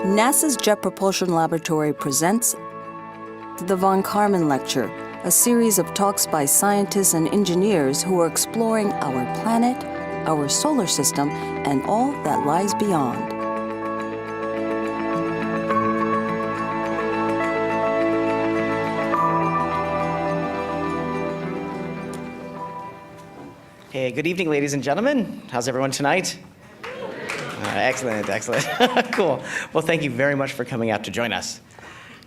NASA's Jet Propulsion Laboratory presents the von Karman Lecture, a series of talks by scientists and engineers who are exploring our planet, our solar system, and all that lies beyond. Hey, good evening, ladies and gentlemen. How's everyone tonight? Excellent. Cool. Well, thank you very much for coming out to join us.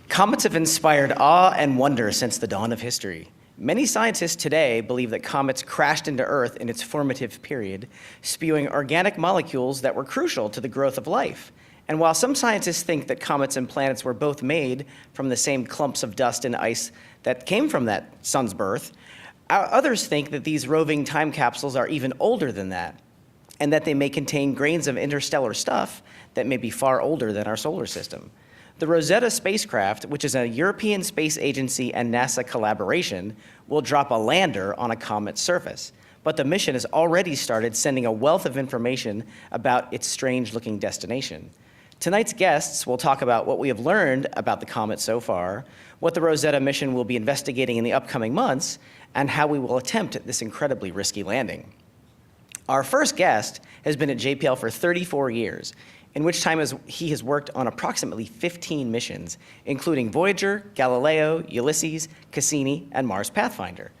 Comets have inspired awe and wonder since the dawn of history. Many scientists today believe that comets crashed into Earth in its formative period, spewing organic molecules that were crucial to the growth of life. And while some scientists think that comets and planets were both made from the same clumps of dust and ice that came from that sun's birth, others think that these roving time capsules are even older than that, and that they may contain grains of interstellar stuff that may be far older than our solar system. The Rosetta spacecraft, which is a European Space Agency and NASA collaboration, will drop a lander on a comet's surface. But the mission has already started sending a wealth of information about its strange-looking destination. Tonight's guests will talk about what we have learned about the comet so far, what the Rosetta mission will be investigating in the upcoming months, and how we will attempt this incredibly risky landing. Our first guest has been at JPL for 34 years, in which time he has worked on approximately 15 missions, including Voyager, Galileo, Ulysses, Cassini, and Mars Pathfinder.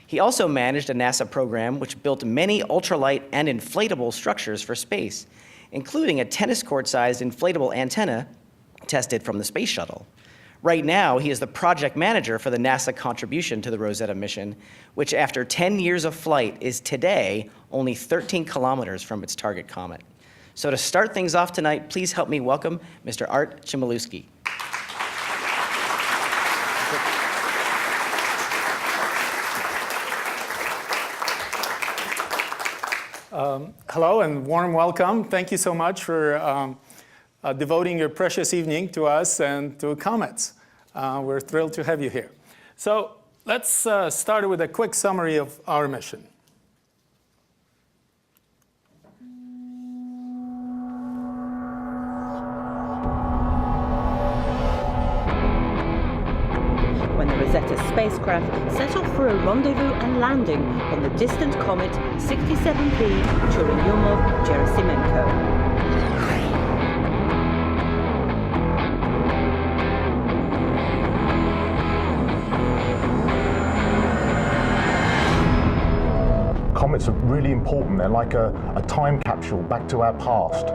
He also managed a NASA program which built many ultralight and inflatable structures for space, including a tennis court-sized inflatable antenna tested from the space shuttle. Right now, he is the project manager for the NASA contribution to the Rosetta mission, which after 10 years of flight is today only 13 kilometers from its target comet. So to start things off tonight, please help me welcome Mr. Art Chmielewski. Hello and warm welcome. Thank you so much for devoting your precious evening to us and to Comets. We're thrilled to have you here. So let's start with a quick summary of our mission. When the Rosetta spacecraft set off for a rendezvous and landing on the distant comet 67P Churyumov Gerasimenko. Comets are really important. They're like a time capsule back to our past.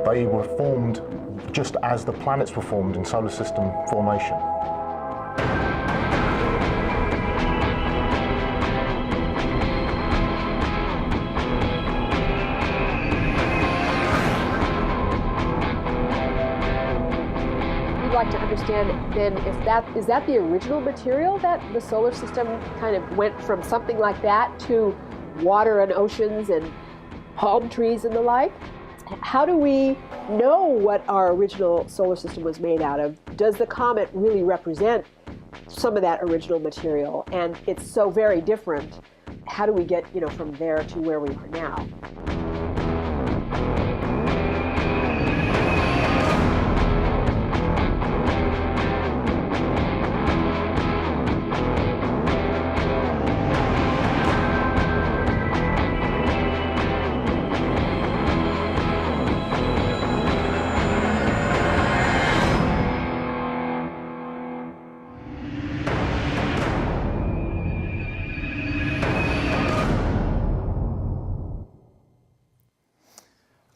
They were formed just as the planets were formed in solar system formation. We'd like to understand then if is that the original material that the solar system kind of went from something like that to water and oceans and palm trees and the like? How do we know what our original solar system was made out of? Does the comet really represent some of that original material? And it's so very different. How do we get, from there to where we are now?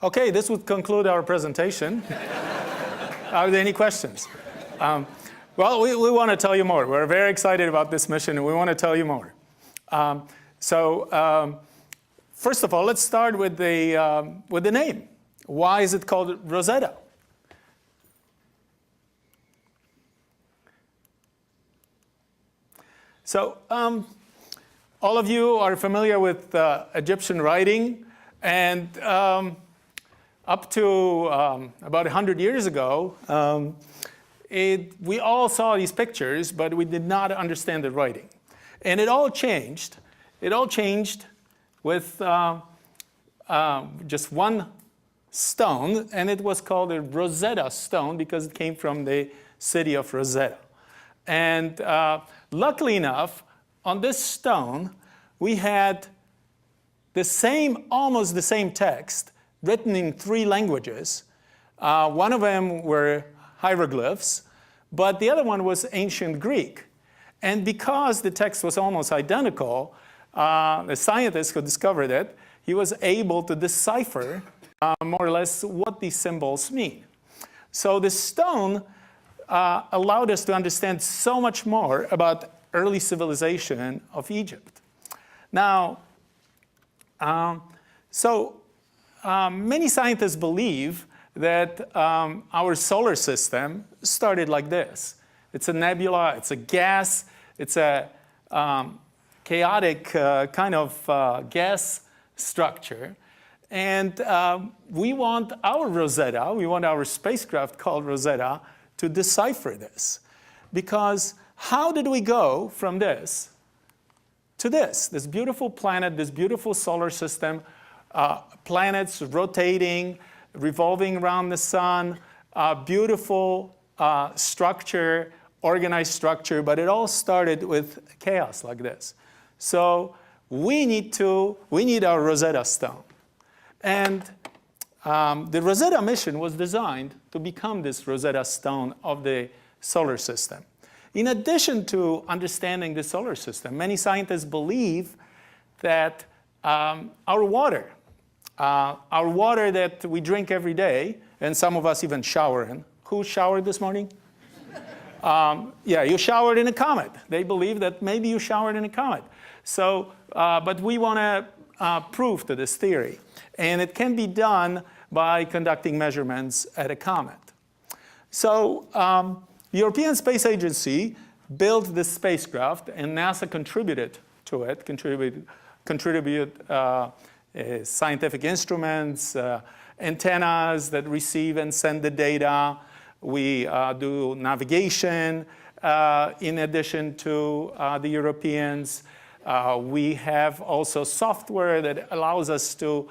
Okay, this would conclude our presentation. Are there any questions? Well, we want to tell you more. We're very excited about this mission, and we want to tell you more. First of all, let's start with the name. Why is it called Rosetta? So, all of you are familiar with Egyptian writing, and up to about 100 years ago, we all saw these pictures, but we did not understand the writing. And it all changed. It all changed with just one stone, and it was called a Rosetta Stone because it came from the city of Rosetta. And luckily enough, on this stone, we had the same, almost the same text written in 3 languages. One of them were hieroglyphs, but the other one was ancient Greek. And because the text was almost identical, the scientist who discovered it, he was able to decipher more or less what these symbols mean. So the stone allowed us to understand so much more about early civilization of Egypt. Now, many scientists believe that our solar system started like this. It's a nebula, it's a gas, it's a chaotic kind of gas structure. And we want our Rosetta, we want our spacecraft called Rosetta to decipher this. Because how did we go from this to this beautiful planet, this beautiful solar system, planets rotating, revolving around the sun, beautiful structure, organized structure, but it all started with chaos like this. So we need our Rosetta Stone. And the Rosetta mission was designed to become this Rosetta Stone of the solar system. In addition to understanding the solar system, many scientists believe that our water that we drink every day, and some of us even shower in. Who showered this morning? Yeah, you showered in a comet. They believe that maybe you showered in a comet. So, but we want to prove to this theory. And it can be done by conducting measurements at a comet. So the European Space Agency built this spacecraft, and NASA contributed to it, contributed scientific instruments, antennas that receive and send the data. We do navigation in addition to the Europeans. We have also software that allows us to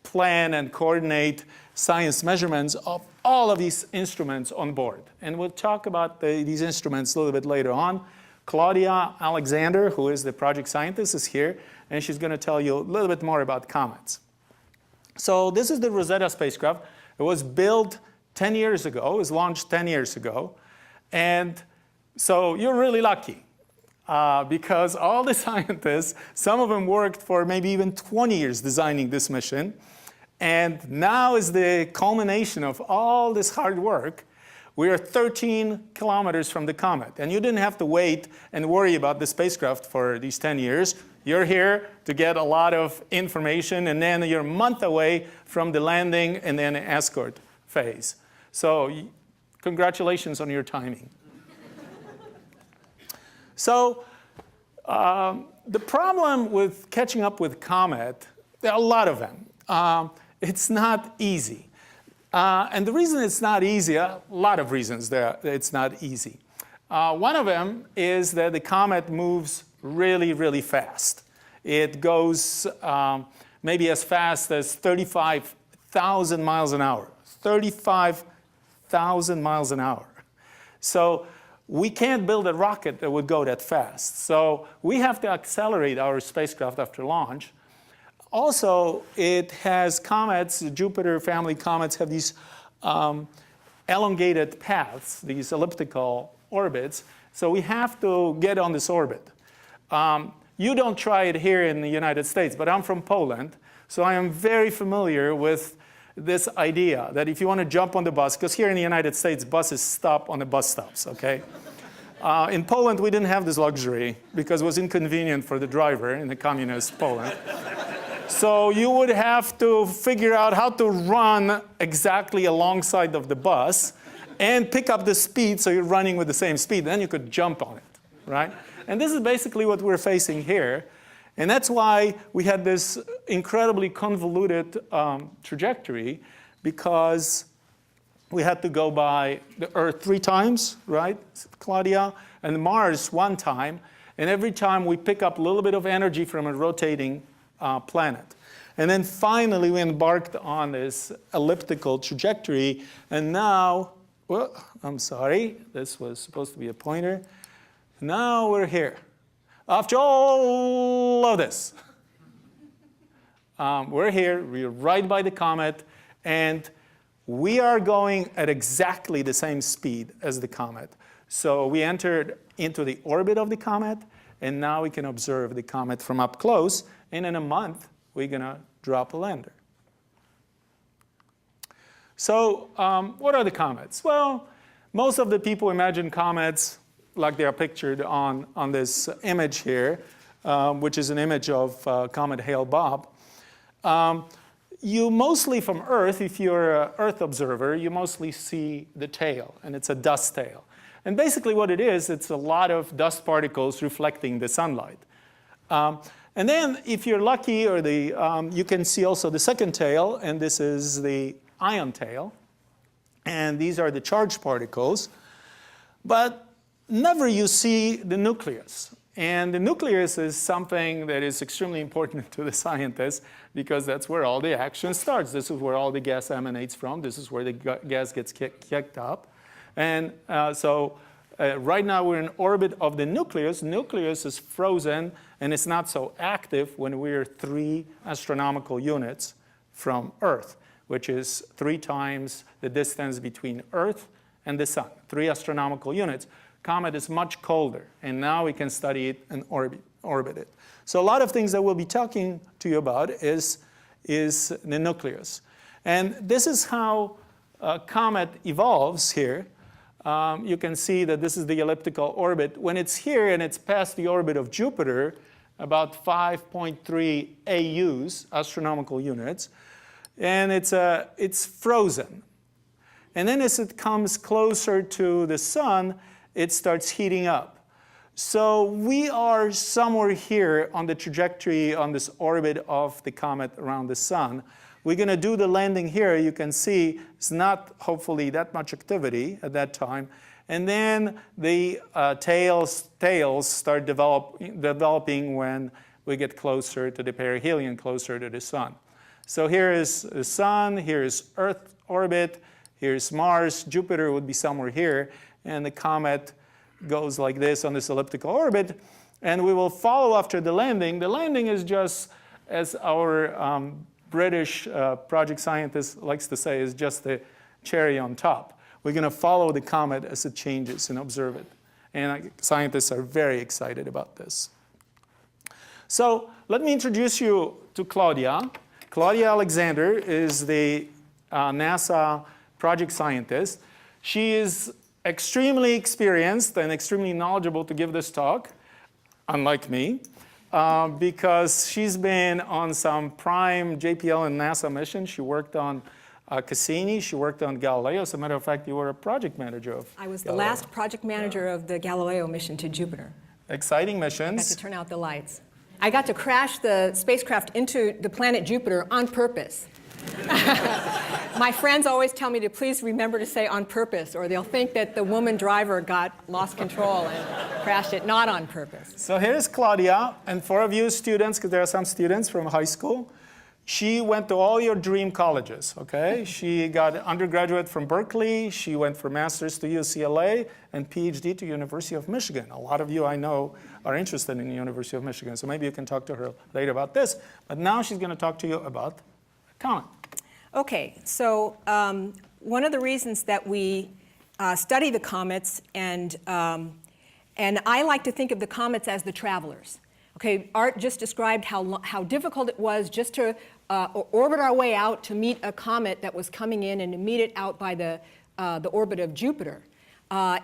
plan and coordinate science measurements of all of these instruments on board. And we'll talk about these instruments a little bit later on. Claudia Alexander, who is the project scientist, is here, and she's going to tell you a little bit more about comets. So this is the Rosetta spacecraft. It was built 10 years ago. It was launched 10 years ago. And so you're really lucky because all the scientists, some of them worked for maybe even 20 years designing this mission. And now is the culmination of all this hard work. We are 13 kilometers from the comet. And you didn't have to wait and worry about the spacecraft for these 10 years. You're here to get a lot of information, and then you're a month away from the landing and then the escort phase. So congratulations on your timing. So the problem with catching up with comet, there are a lot of them. It's not easy. And the reason it's not easy, a lot of reasons that it's not easy. One of them is that the comet moves really, really fast. It goes maybe as fast as 35,000 miles an hour. 35,000 miles an hour. So we can't build a rocket that would go that fast. So we have to accelerate our spacecraft after launch. Also, it has comets, Jupiter family comets have these elongated paths, these elliptical orbits. So we have to get on this orbit. You don't try it here in the United States, but I'm from Poland, so I am very familiar with this idea that if you want to jump on the bus, because here in the United States, buses stop on the bus stops, okay? In Poland, we didn't have this luxury because it was inconvenient for the driver in the communist Poland. So you would have to figure out how to run exactly alongside of the bus and pick up the speed so you're running with the same speed. Then you could jump on it, right? And this is basically what we're facing here. And that's why we had this incredibly convoluted trajectory, because we had to go by the Earth 3 times, right, Claudia, and Mars 1 time. And every time we pick up a little bit of energy from a rotating planet. And then finally, we embarked on this elliptical trajectory. And now, well, I'm sorry, this was supposed to be a pointer. Now we're here. After all of this, we're here, we're right by the comet, and we are going at exactly the same speed as the comet. So we entered into the orbit of the comet, and now we can observe the comet from up close, and in a month, we're going to drop a lander. So what are the comets? Well, most of the people imagine comets like they are pictured on this image here, which is an image of Comet Hale-Bopp. You mostly from Earth, if you're an Earth observer, you mostly see the tail, and it's a dust tail. And basically what it is, it's a lot of dust particles reflecting the sunlight. And then if you're lucky, or you can see also the second tail, and this is the ion tail. And these are the charged particles. But never you see the nucleus. And the nucleus is something that is extremely important to the scientists, because that's where all the action starts. This is where all the gas emanates from. This is where the gas gets kicked up. And right now we're in orbit of the nucleus. Nucleus is frozen, and it's not so active when we're 3 astronomical units from Earth, which is 3 times the distance between Earth and the sun, 3 astronomical units. Comet is much colder, and now we can study it and orbit it. So a lot of things that we'll be talking to you about is the nucleus. And this is how a comet evolves here. You can see that this is the elliptical orbit. When it's here and it's past the orbit of Jupiter, about 5.3 AUs, astronomical units, and it's frozen. And then as it comes closer to the sun, it starts heating up. So we are somewhere here on the trajectory on this orbit of the comet around the sun. We're going to do the landing here. You can see it's not hopefully that much activity at that time. And then the tails start developing when we get closer to the perihelion, closer to the sun. So here is the sun, here is Earth orbit, here's Mars, Jupiter would be somewhere here, and the comet goes like this on this elliptical orbit, and we will follow after the landing. The landing is just, as our British project scientist likes to say, is just the cherry on top. We're going to follow the comet as it changes and observe it. And scientists are very excited about this. So let me introduce you to Claudia. Claudia Alexander is the NASA project scientist. She is extremely experienced and extremely knowledgeable to give this talk, unlike me, because she's been on some prime JPL and NASA missions. She worked on Cassini, she worked on Galileo. As a matter of fact, you were a project manager of I was the Galileo. last project manager of the Galileo mission to Jupiter. Exciting I got missions. to turn out the lights. I got to crash the spacecraft into the planet Jupiter on purpose. My friends always tell me to please remember to say on purpose, or they'll think that the woman driver lost control and crashed it not on purpose. So here's Claudia, and for of you students, because there are some students from high school, she went to all your dream colleges, okay? She got undergraduate from Berkeley, she went for master's to UCLA, and PhD to University of Michigan. A lot of you I know are interested in the University of Michigan, so maybe you can talk to her later about this. But now she's going to talk to you about a comet. Okay, so one of the reasons that we study the comets, and I like to think of the comets as the travelers. Okay, Art just described how difficult it was just to orbit our way out to meet a comet that was coming in and to meet it out by the orbit of Jupiter.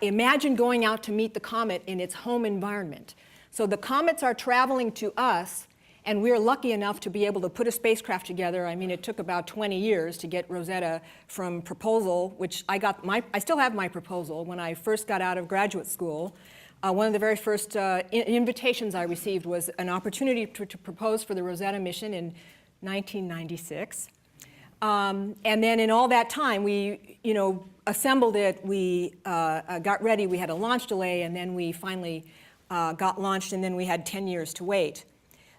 Imagine going out to meet the comet in its home environment. So the comets are traveling to us, and we're lucky enough to be able to put a spacecraft together. I mean, it took about 20 years to get Rosetta from proposal, which I still have my proposal when I first got out of graduate school. One of the very first invitations I received was an opportunity to propose for the Rosetta mission in 1996. And then in all that time, we assembled it, we got ready, we had a launch delay, and then we finally got launched, and then we had 10 years to wait.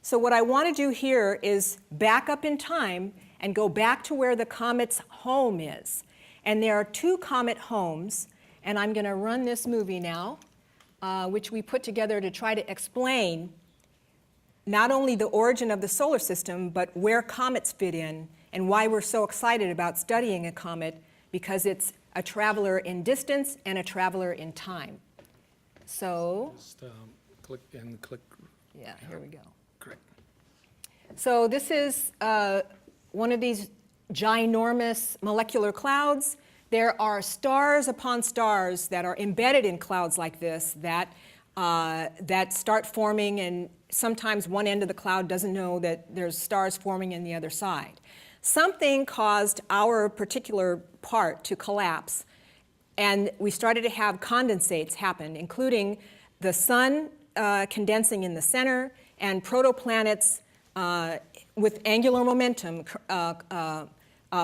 So what I want to do here is back up in time and go back to where the comet's home is. And there are 2 comet homes, and I'm going to run this movie now, which we put together to try to explain not only the origin of the solar system, but where comets fit in and why we're so excited about studying a comet, because it's a traveler in distance and a traveler in time. So, Just click and click. yeah, here we go. Correct. So this is one of these ginormous molecular clouds. There are stars upon stars that are embedded in clouds like this that start forming, and sometimes one end of the cloud doesn't know that there's stars forming in the other side. Something caused our particular part to collapse, and we started to have condensates happen, including the sun condensing in the center and protoplanets with angular momentum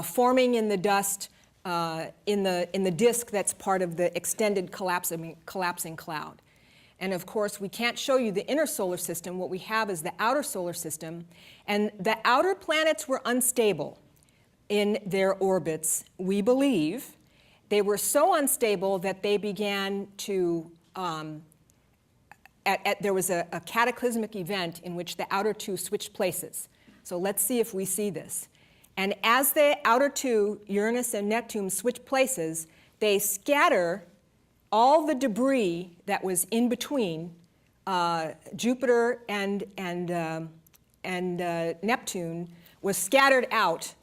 forming in the dust in the disk that's part of the extended collapsing cloud. And of course, we can't show you the inner solar system. What we have is the outer solar system. And the outer planets were unstable in their orbits, we believe. They were so unstable that they began to, there was a cataclysmic event in which the outer 2 switched places. So let's see if we see this. And as the outer 2, Uranus and Neptune, switch places, they scatter all the debris that was in between Jupiter and Neptune was scattered out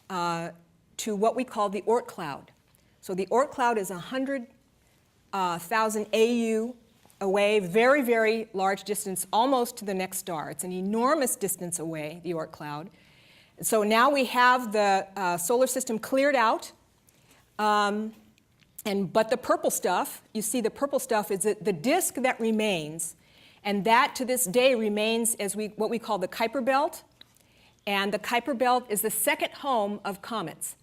to what we call the Oort cloud. So the Oort cloud is 100,000 AU away, very, very large distance, almost to the next star. It's an enormous distance away, the Oort cloud. So now we have the solar system cleared out. But the purple stuff, you see the purple stuff is the disk that remains, and that to this day remains as what we call the Kuiper belt. And the Kuiper belt is the second home of comets.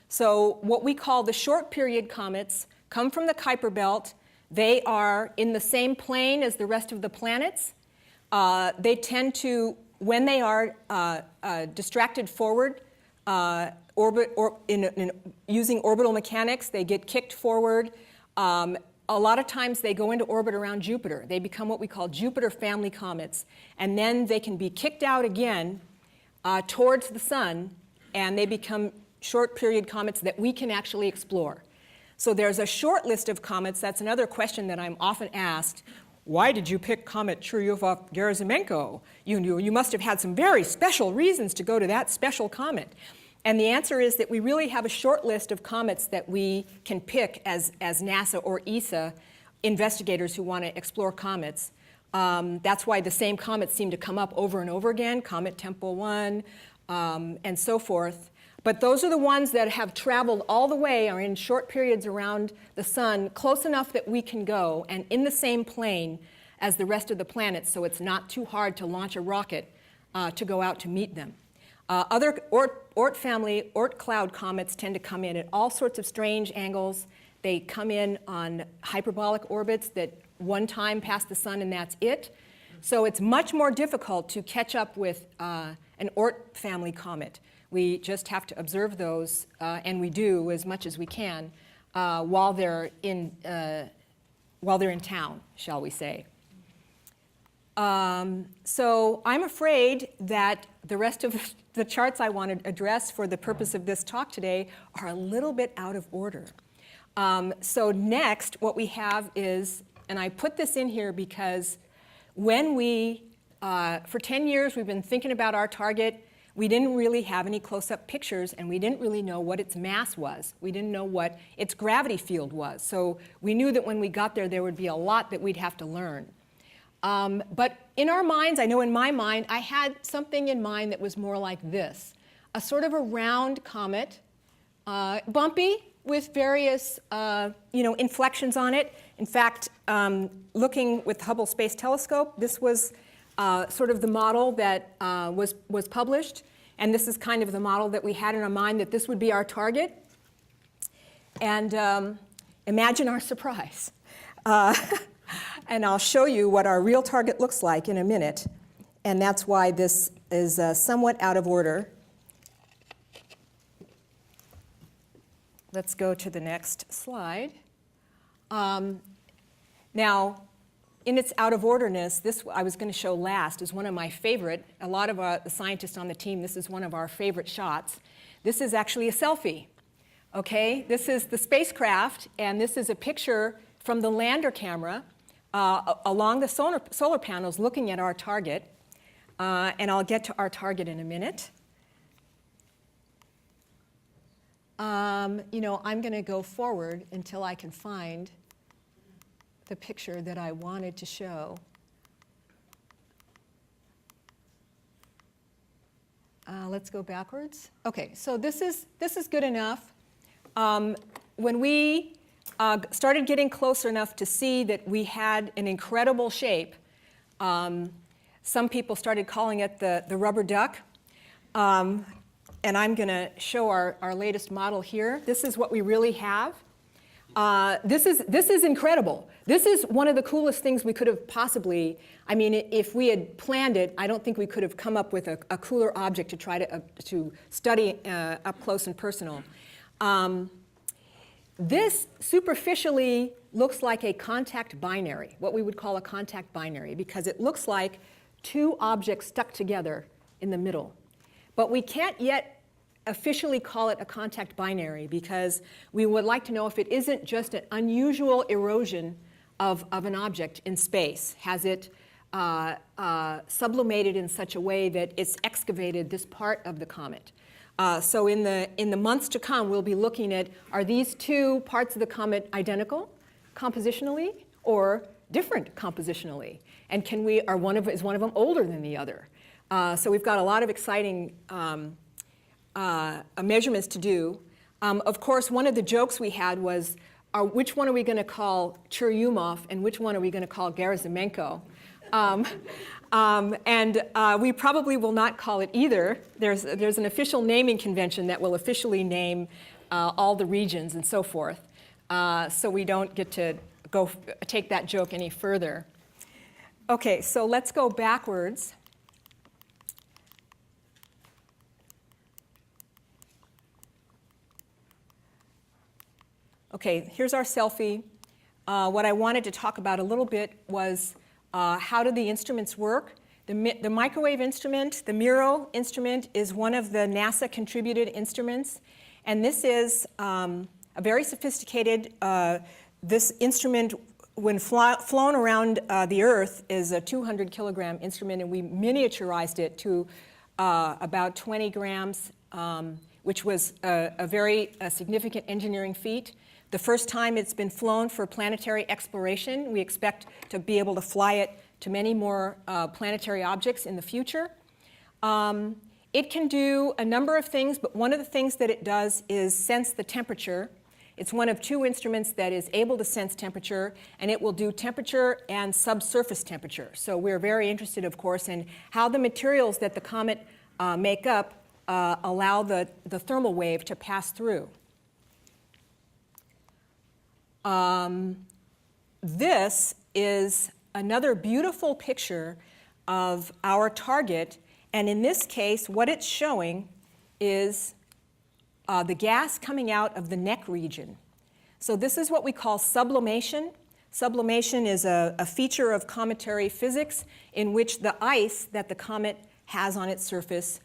So what we call the short period comets come from the Kuiper belt. They are in the same plane as the rest of the planets. They tend to, when they are distracted forward, using orbital mechanics, they get kicked forward. A lot of times they go into orbit around Jupiter. They become what we call Jupiter family comets. And then they can be kicked out again towards the sun, and they become short period comets that we can actually explore. So there's a short list of comets. That's another question that I'm often asked. Why did you pick comet Churyumov-Gerasimenko? You must have had some very special reasons to go to that special comet. And the answer is that we really have a short list of comets that we can pick as NASA or ESA investigators who want to explore comets. That's why the same comets seem to come up over and over again, Comet Tempel 1, and so forth. But those are the ones that have traveled all the way, are in short periods around the sun, close enough that we can go, and in the same plane as the rest of the planets, so it's not too hard to launch a rocket to go out to meet them. Other Oort family, Oort cloud comets tend to come in at all sorts of strange angles. They come in on hyperbolic orbits that one time pass the sun and that's it. So it's much more difficult to catch up with an Oort family comet. We just have to observe those, and we do as much as we can while they're in town, shall we say. So I'm afraid that the rest of the charts I want to address for the purpose of this talk today are a little bit out of order. So next, what we have is, and I put this in here because when for 10 years we've been thinking about our target, we didn't really have any close-up pictures, and we didn't really know what its mass was. We didn't know what its gravity field was. So we knew that when we got there would be a lot that we'd have to learn. But in our minds, I know in my mind, I had something in mind that was more like this. A sort of a round comet, bumpy, with various inflections on it. In fact, looking with the Hubble Space Telescope, this was sort of the model that was published. And this is kind of the model that we had in our mind, that this would be our target. And imagine our surprise. And I'll show you what our real target looks like in a minute. and that's why this is somewhat out of order. Let's go to the next slide. Now, in its out of orderness, this I was going to show last is one of my favorite. A lot of the scientists on the team, this is one of our favorite shots. This is actually a selfie. Okay, this is the spacecraft, and this is a picture from the lander camera along the solar panels looking at our target. And I'll get to our target in a minute. You know, I'm going to go forward until I can find the picture that I wanted to show. Let's go backwards. Okay, so this is good enough. When we started getting close enough to see that we had an incredible shape, some people started calling it the rubber duck. And I'm going to show our latest model here. This is what we really have. This is incredible. This is one of the coolest things we could have possibly, I mean, if we had planned it, I don't think we could have come up with a cooler object to try to study up close and personal. This superficially looks like a contact binary, what we would call a contact binary, because it looks like two objects stuck together in the middle. But we can't yet officially call it a contact binary because we would like to know if it isn't just an unusual erosion of an object in space. Has it sublimated in such a way that it's excavated this part of the comet? So in the months to come, we'll be looking at, are these two parts of the comet identical compositionally or different compositionally? And is one of them older than the other? So we've got a lot of exciting measurements to do. Of course, one of the jokes we had was, which one are we going to call Churyumov and which one are we going to call Gerasimenko? And we probably will not call it either. There's an official naming convention that will officially name all the regions and so forth. So we don't get to go take that joke any further. Okay, so let's go backwards. Okay, here's our selfie. What I wanted to talk about a little bit was how do the instruments work? The microwave instrument, the MIRO instrument, is one of the NASA-contributed instruments. And this is a very sophisticated, this instrument, when flown around the Earth, is a 200-kilogram instrument, and we miniaturized it to about 20 grams, which was a very significant engineering feat. The first time it's been flown for planetary exploration. We expect to be able to fly it to many more planetary objects in the future. It can do a number of things, but one of the things that it does is sense the temperature. It's one of two instruments that is able to sense temperature, and it will do temperature and subsurface temperature. So we're very interested, of course, in how the materials that the comet make up allow the thermal wave to pass through. This is another beautiful picture of our target, and in this case, what it's showing is the gas coming out of the neck region. So this is what we call sublimation. Sublimation is a feature of cometary physics in which the ice that the comet has on its surface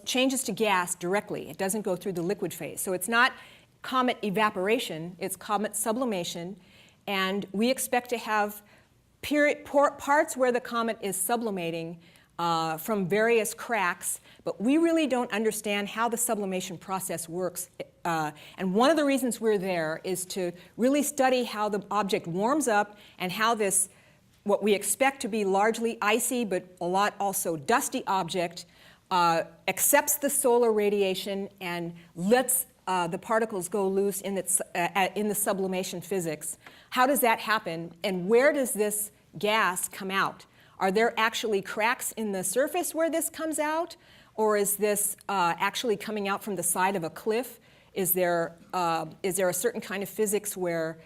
changes to gas directly. It doesn't go through the liquid phase. So it's not comet evaporation, it's comet sublimation, and we expect to have parts where the comet is sublimating from various cracks, but we really don't understand how the sublimation process works. And one of the reasons we're there is to really study how the object warms up and how this, what we expect to be largely icy but a lot also dusty object, accepts the solar radiation and lets the particles go loose in the sublimation physics. How does that happen, and where does this gas come out? Are there actually cracks in the surface where this comes out, or is this actually coming out from the side of a cliff? Is there a certain kind of physics where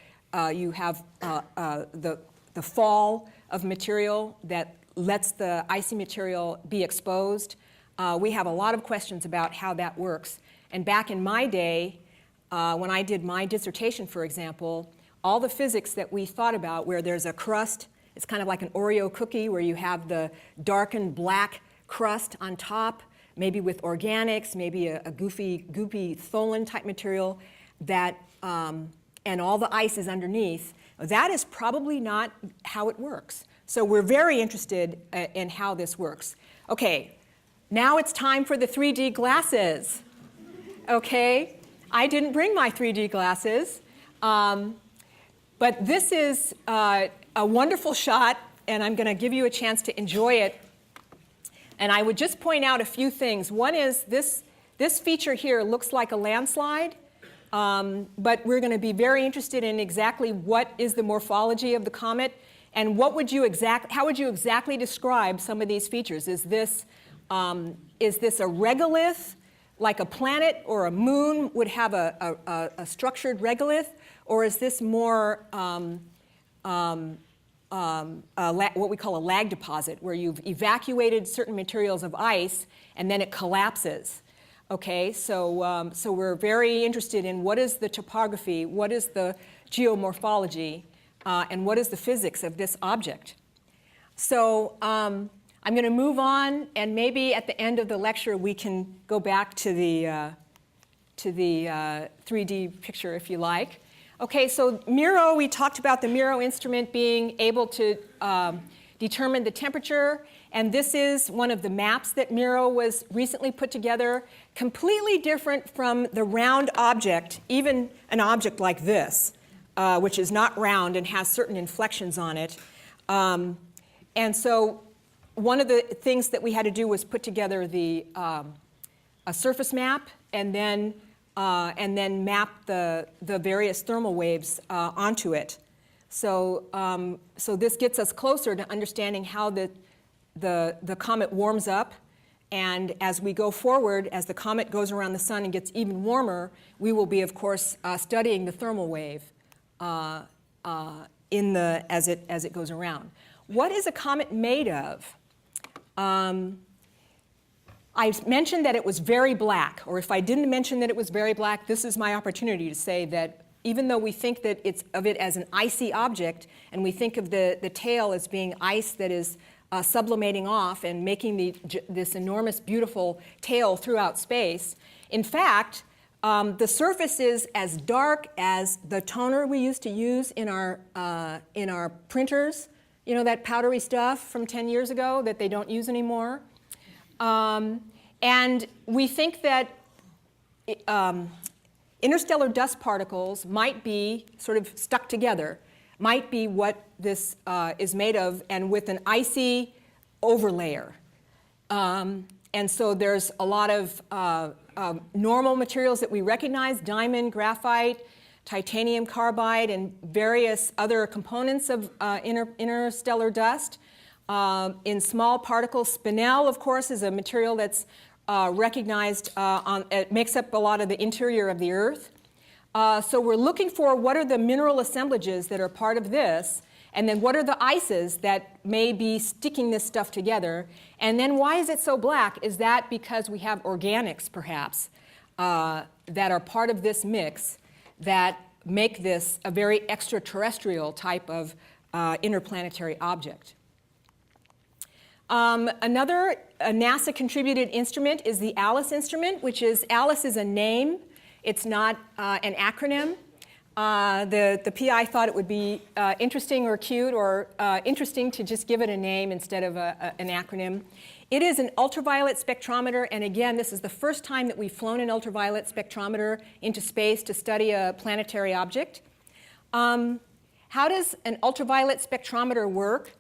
you have the fall of material that lets the icy material be exposed. We have a lot of questions about how that works. And back in my day, when I did my dissertation, for example, all the physics that we thought about where there's a crust, it's kind of like an Oreo cookie where you have the darkened black crust on top, maybe with organics, maybe a goopy tholin type material, that, and all the ice is underneath. That is probably not how it works. So we're very interested in how this works. Okay, now it's time for the 3D glasses. Okay, I didn't bring my 3D glasses, but this is a wonderful shot, and I'm going to give you a chance to enjoy it. And I would just point out a few things. One is this feature here looks like a landslide, but we're going to be very interested in exactly what is the morphology of the comet, and what would you how would you exactly describe some of these features? Is this a regolith, like a planet or a moon would have a structured regolith, or is this more what we call a lag deposit, where you've evacuated certain materials of ice and then it collapses? Okay, so we're very interested in what is the topography, what is the geomorphology, and what is the physics of this object. So I'm going to move on, and maybe at the end of the lecture we can go back to the 3D picture if you like. Okay, so MIRO, we talked about the MIRO instrument being able to determine the temperature, and this is one of the maps that MIRO was recently put together, completely different from the round object, even an object like this, which is not round and has certain inflections on it. And so one of the things that we had to do was put together a surface map and then map the various thermal waves onto it. So this gets us closer to understanding how the comet warms up. And as we go forward, as the comet goes around the sun and gets even warmer, we will be, of course, studying the thermal wave as it goes around. What is a comet made of? I mentioned that it was very black, or if I didn't mention that it was very black, this is my opportunity to say that even though we think that it's of it as an icy object, and we think of the tail as being ice that is sublimating off and making this enormous, beautiful tail throughout space, in fact, the surface is as dark as the toner we used to use in our printers. You know, that powdery stuff from 10 years ago that they don't use anymore. And we think that interstellar dust particles might be sort of stuck together, might be what this is made of, and with an icy overlayer. And so there's a lot of normal materials that we recognize: diamond, graphite, titanium carbide, and various other components of interstellar dust. In small particles, spinel, of course, is a material that's recognized, it makes up a lot of the interior of the Earth. So we're looking for what are the mineral assemblages that are part of this, and then what are the ices that may be sticking this stuff together, and then why is it so black? Is that because we have organics, perhaps, that are part of this mix that make this a very extraterrestrial type of interplanetary object? Another NASA-contributed instrument is the ALICE instrument, which is, ALICE is a name. It's not an acronym. The PI thought it would be interesting or cute or interesting to just give it a name instead of an acronym. It is an ultraviolet spectrometer, and again, this is the first time that we've flown an ultraviolet spectrometer into space to study a planetary object. How does an ultraviolet spectrometer work?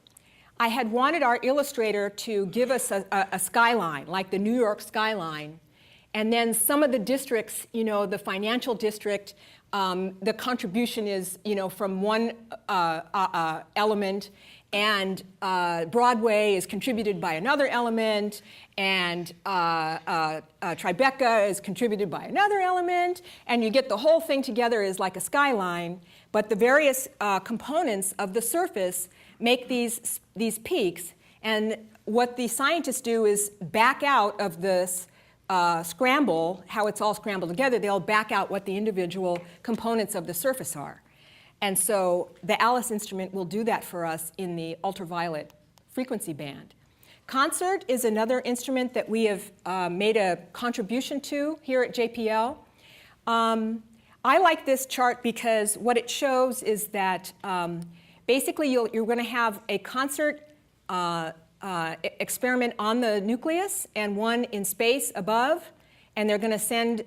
I had wanted our illustrator to give us a skyline, like the New York skyline, and then some of the districts, you know, the financial district, the contribution is, you know, from one element, and Broadway is contributed by another element, and Tribeca is contributed by another element, and you get the whole thing together as like a skyline, but the various components of the surface make these peaks. And what the scientists do is back out of this scramble, how it's all scrambled together, they'll back out what the individual components of the surface are. And so the ALICE instrument will do that for us in the ultraviolet frequency band. CONSERT is another instrument that we have made a contribution to here at JPL. I like this chart because what it shows is that basically you're going to have a CONSERT experiment on the nucleus and one in space above, and they're going to send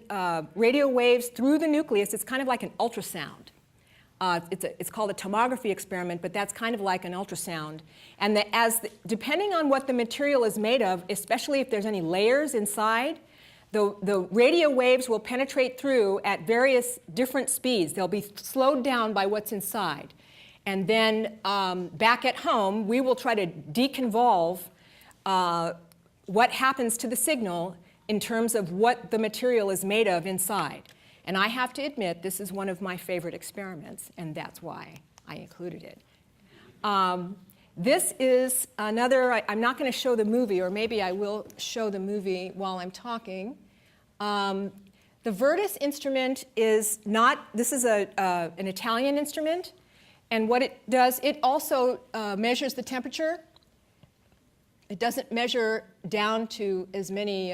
radio waves through the nucleus. It's kind of like an ultrasound. It's called a tomography experiment, but that's kind of like an ultrasound. And depending on what the material is made of, especially if there's any layers inside, the radio waves will penetrate through at various different speeds. They'll be slowed down by what's inside. And then back at home, we will try to deconvolve what happens to the signal in terms of what the material is made of inside. And I have to admit, this is one of my favorite experiments, and that's why I included it. This is another, I'm not going to show the movie, or maybe I will show the movie while I'm talking. The Virtus instrument is not, this is an Italian instrument, and what it does, it also measures the temperature. It doesn't measure down to as many,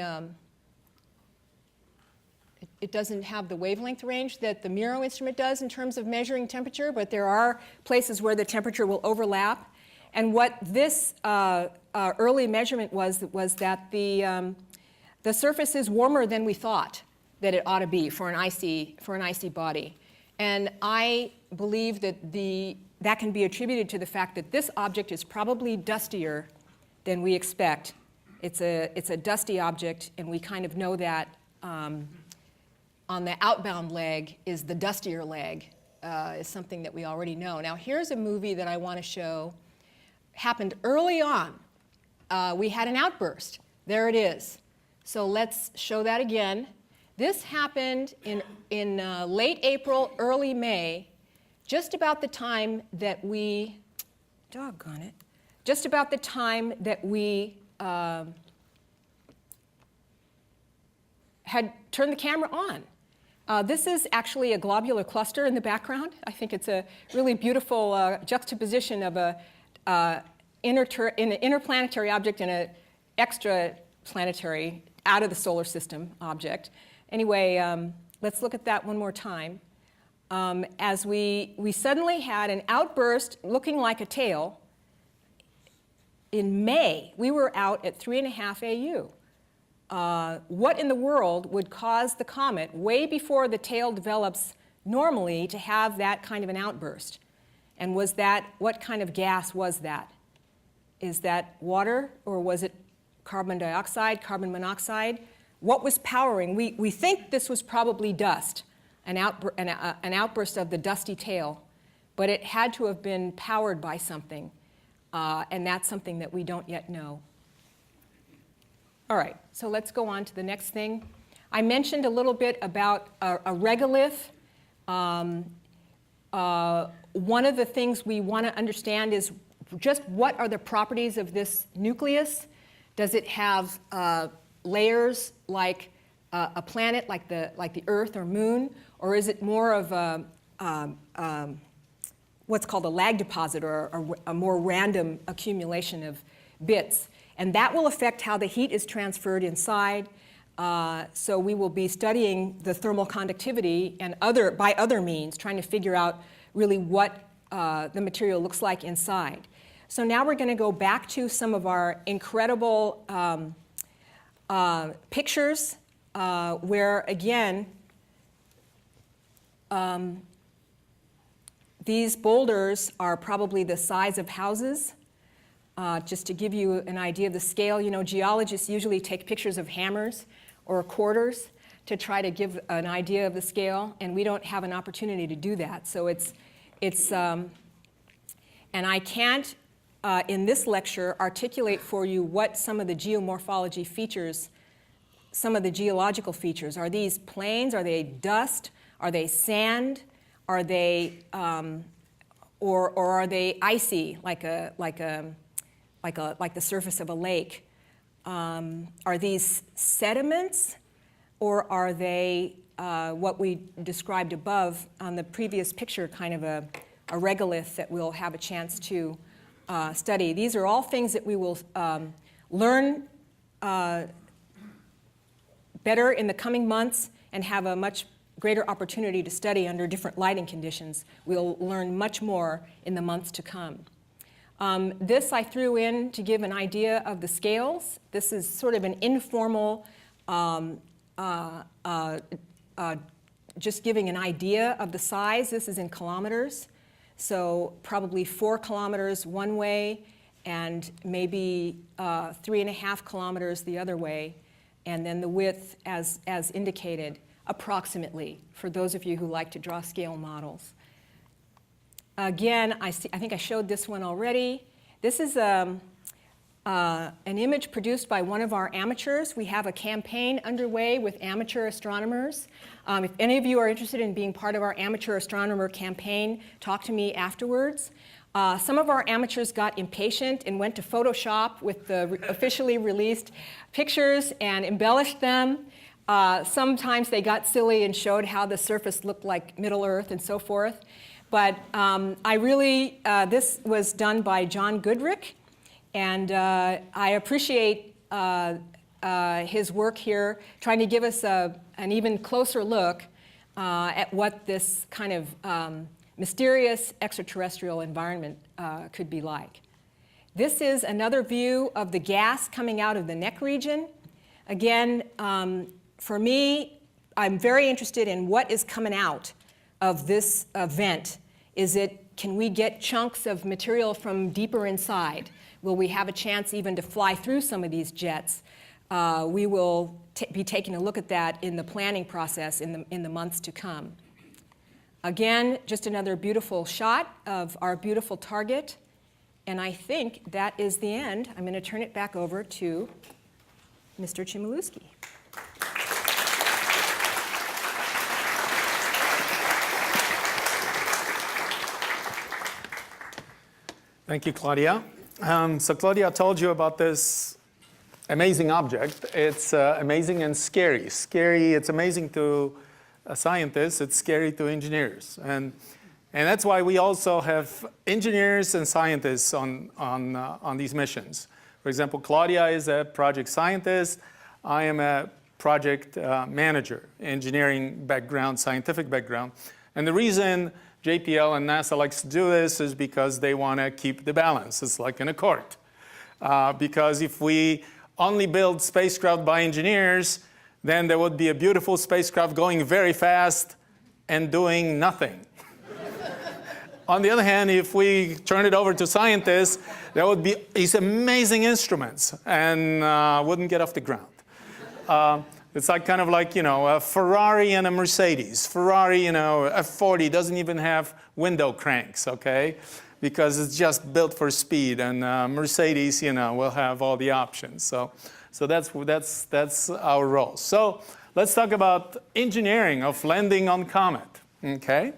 it doesn't have the wavelength range that the Miro instrument does in terms of measuring temperature, but there are places where the temperature will overlap. And what this early measurement was that the surface is warmer than we thought that it ought to be for an icy body. And I believe that that can be attributed to the fact that this object is probably dustier than we expect. It's a dusty object, and we kind of know that on the outbound leg is the dustier leg, is something that we already know. Now here's a movie that I want to show. Happened early on. We had an outburst. There it is. So let's show that again. This happened in late April, early May, just about the time that we, doggone it, just about the time that we had turned the camera on. This is actually a globular cluster in the background. I think it's a really beautiful juxtaposition of an interplanetary object and an extraplanetary, out of the solar system object. Anyway, let's look at that one more time. As we suddenly had an outburst looking like a tail. In May, we were out at 3.5 AU. What in the world would cause the comet, way before the tail develops normally, to have that kind of an outburst? And what kind of gas was that? Is that water, or was it carbon dioxide, carbon monoxide? What was powering? We think this was probably dust, an outburst of the dusty tail, but it had to have been powered by something, and that's something that we don't yet know. All right, so let's go on to the next thing. I mentioned a little bit about a regolith. One of the things we want to understand is just what are the properties of this nucleus. Does it have layers like a planet, like the Earth or Moon, or is it more of what's called a lag deposit, or a more random accumulation of bits? And that will affect how the heat is transferred inside. So we will be studying the thermal conductivity and by other means, trying to figure out really what the material looks like inside. So now we're going to go back to some of our incredible pictures where, again, these boulders are probably the size of houses. Just to give you an idea of the scale, geologists usually take pictures of hammers or quarters to try to give an idea of the scale, and we don't have an opportunity to do that. So and I can't, in this lecture, articulate for you what some of the geomorphology features, some of the geological features. Are these plains? Are they dust? Are they sand? Are they or are they icy, like the surface of a lake? Are these sediments, or are they what we described above on the previous picture, kind of a regolith that we'll have a chance to study? These are all things that we will learn better in the coming months and have a much greater opportunity to study under different lighting conditions. We'll learn much more in the months to come. This I threw in to give an idea of the scales. This is sort of an informal, just giving an idea of the size. This is in kilometers. So probably 4 kilometers one way and maybe 3.5 kilometers the other way. And then the width as indicated, approximately, for those of you who like to draw scale models. Again, I think I showed this one already. This is an image produced by one of our amateurs. We have a campaign underway with amateur astronomers. If any of you are interested in being part of our amateur astronomer campaign, talk to me afterwards. Some of our amateurs got impatient and went to Photoshop with the officially released pictures and embellished them. Sometimes they got silly and showed how the surface looked like Middle Earth and so forth. But this was done by John Goodrick, and I appreciate his work here, trying to give us an even closer look at what this kind of mysterious extraterrestrial environment could be like. This is another view of the gas coming out of the neck region. Again, for me, I'm very interested in what is coming out of this vent. Can we get chunks of material from deeper inside? Will we have a chance even to fly through some of these jets? We will be taking a look at that in the planning process in the months to come. Again, just another beautiful shot of our beautiful target. And I think that is the end. I'm going to turn it back over to Mr. Chmielewski. Thank you, Claudia. So Claudia told you about this amazing object. It's amazing and scary. It's amazing to scientists. It's scary to engineers. And that's why we also have engineers and scientists on these missions. For example, Claudia is a project scientist. I am a project manager, engineering background, scientific background. And the reason JPL and NASA likes to do this is because they want to keep the balance. It's like in a court. Because if we only build spacecraft by engineers, then there would be a beautiful spacecraft going very fast and doing nothing. On the other hand, if we turn it over to scientists, there would be these amazing instruments and wouldn't get off the ground. It's like kind of like, a Ferrari and a Mercedes. Ferrari, F40 doesn't even have window cranks, okay? Because it's just built for speed, and Mercedes, will have all the options. So that's our role. So let's talk about engineering of landing on comet, okay?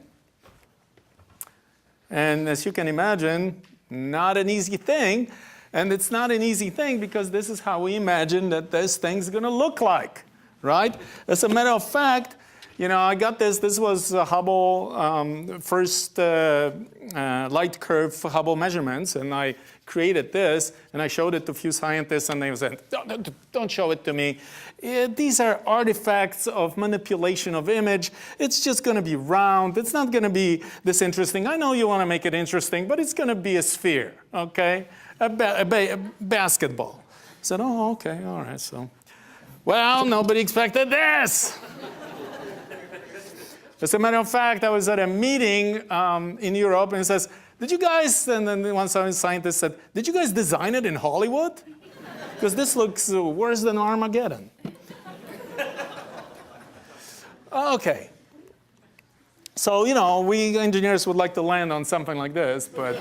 And as you can imagine, not an easy thing. And it's not an easy thing because this is how we imagine that this thing's going to look like, right? As a matter of fact, I got this. This was Hubble first light curve Hubble measurements, and I created this, and I showed it to a few scientists, and they said, don't show it to me. These are artifacts of manipulation of image. It's just going to be round. It's not going to be this interesting. I know you want to make it interesting, but it's going to be a sphere, okay? A basketball. I said, oh, okay, all right. So, well, nobody expected this. As a matter of fact, I was at a meeting in Europe, and it says, did you guys, and then one scientist said, did you guys design it in Hollywood? Because this looks worse than Armageddon. Okay. So, we engineers would like to land on something like this, but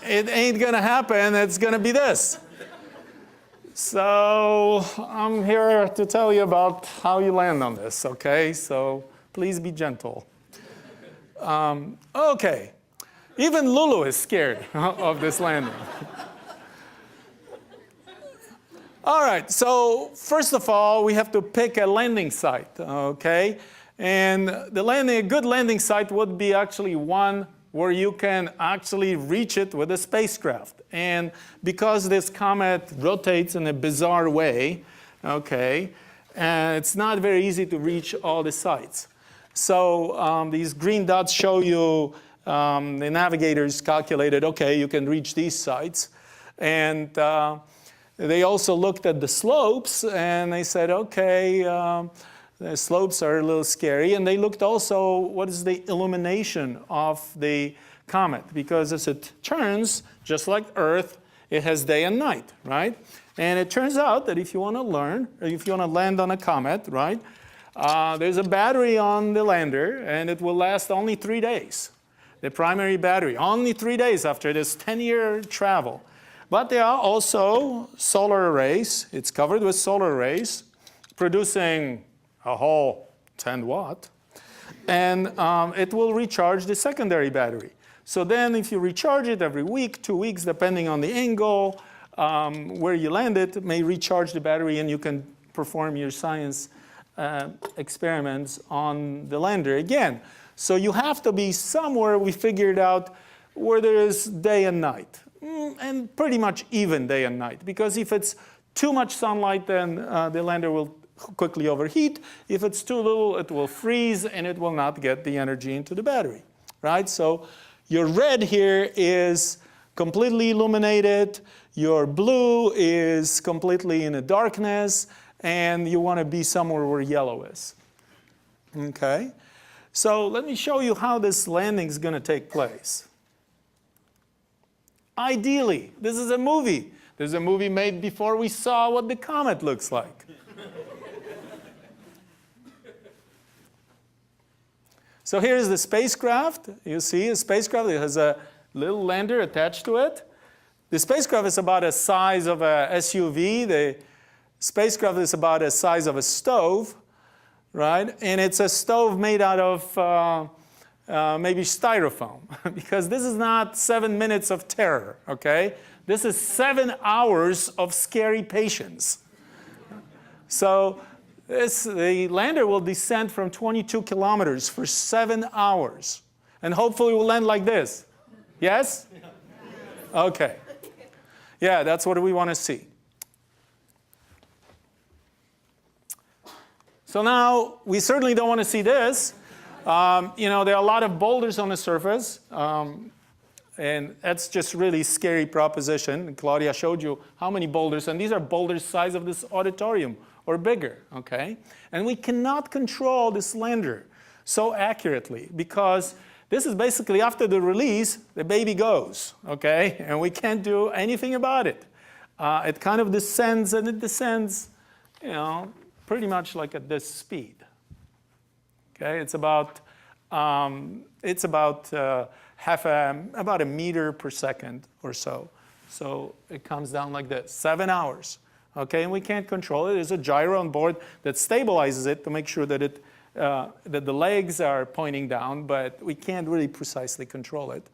it ain't going to happen. It's going to be this. So I'm here to tell you about how you land on this, okay? So please be gentle. Okay, even Lulu is scared of this landing. All right, so first of all, we have to pick a landing site, okay? And a good landing site would be actually one where you can actually reach it with a spacecraft. And because this comet rotates in a bizarre way, okay, it's not very easy to reach all the sites. So these green dots show you the navigators calculated, okay, you can reach these sites. And they also looked at the slopes, and they said, okay, the slopes are a little scary. And they looked also, what is the illumination of the comet? Because as it turns, just like Earth, it has day and night, right? And it turns out that if you want to land on a comet, right, there's a battery on the lander, and it will last only 3 days. The primary battery, only 3 days after this 10-year travel. But there are also solar arrays. It's covered with solar arrays, producing a whole 10 watt. And it will recharge the secondary battery. So then if you recharge it every week, 2 weeks, depending on the angle, where you land it may recharge the battery, and you can perform your science experiments on the lander again. So you have to be somewhere, we figured out, where there is day and night. And pretty much even day and night. Because if it's too much sunlight, then the lander will quickly overheat. If it's too little, it will freeze, and it will not get the energy into the battery, right? So your red here is completely illuminated. Your blue is completely in the darkness. And you want to be somewhere where yellow is. Okay? So let me show you how this landing is going to take place. Ideally, this is a movie. There's a movie made before we saw what the comet looks like. So here's the spacecraft. You see a spacecraft. It has a little lander attached to it. The spacecraft is about the size of a SUV. The spacecraft is about the size of a stove, right? And it's a stove made out of maybe styrofoam, because this is not 7 minutes of terror, okay? This is 7 hours of scary patience. So the lander will descend from 22 kilometers for 7 hours, and hopefully will land like this. Yes? Okay. Yeah, that's what we want to see. So now, we certainly don't want to see this. There are a lot of boulders on the surface, and that's just really scary proposition. Claudia showed you how many boulders, and these are boulders the size of this auditorium or bigger, okay? And we cannot control this lander so accurately, because this is basically after the release, the baby goes, okay? And we can't do anything about it. It kind of descends, and it descends, pretty much like at this speed. Okay, it's about about a meter per second or so. So it comes down like this, 7 hours. Okay, and we can't control it. There's a gyro on board that stabilizes it to make sure that that the legs are pointing down, but we can't really precisely control it.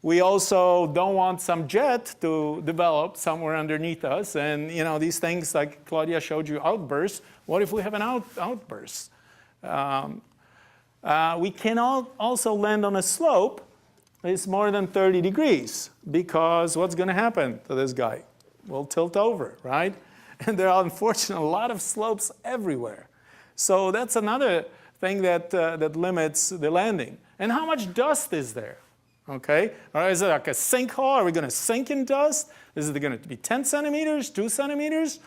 We also don't want some jet to develop somewhere underneath us, and these things, like Claudia showed you, outbursts. What if we have an outburst? We cannot also land on a slope that's more than 30 degrees, because what's going to happen to this guy? We'll tilt over, right? And there are, unfortunately, a lot of slopes everywhere. So that's another thing that limits the landing. And how much dust is there? Okay, or is it like a sinkhole? Are we going to sink in dust? Is it going to be 10 centimeters, 2 centimeters?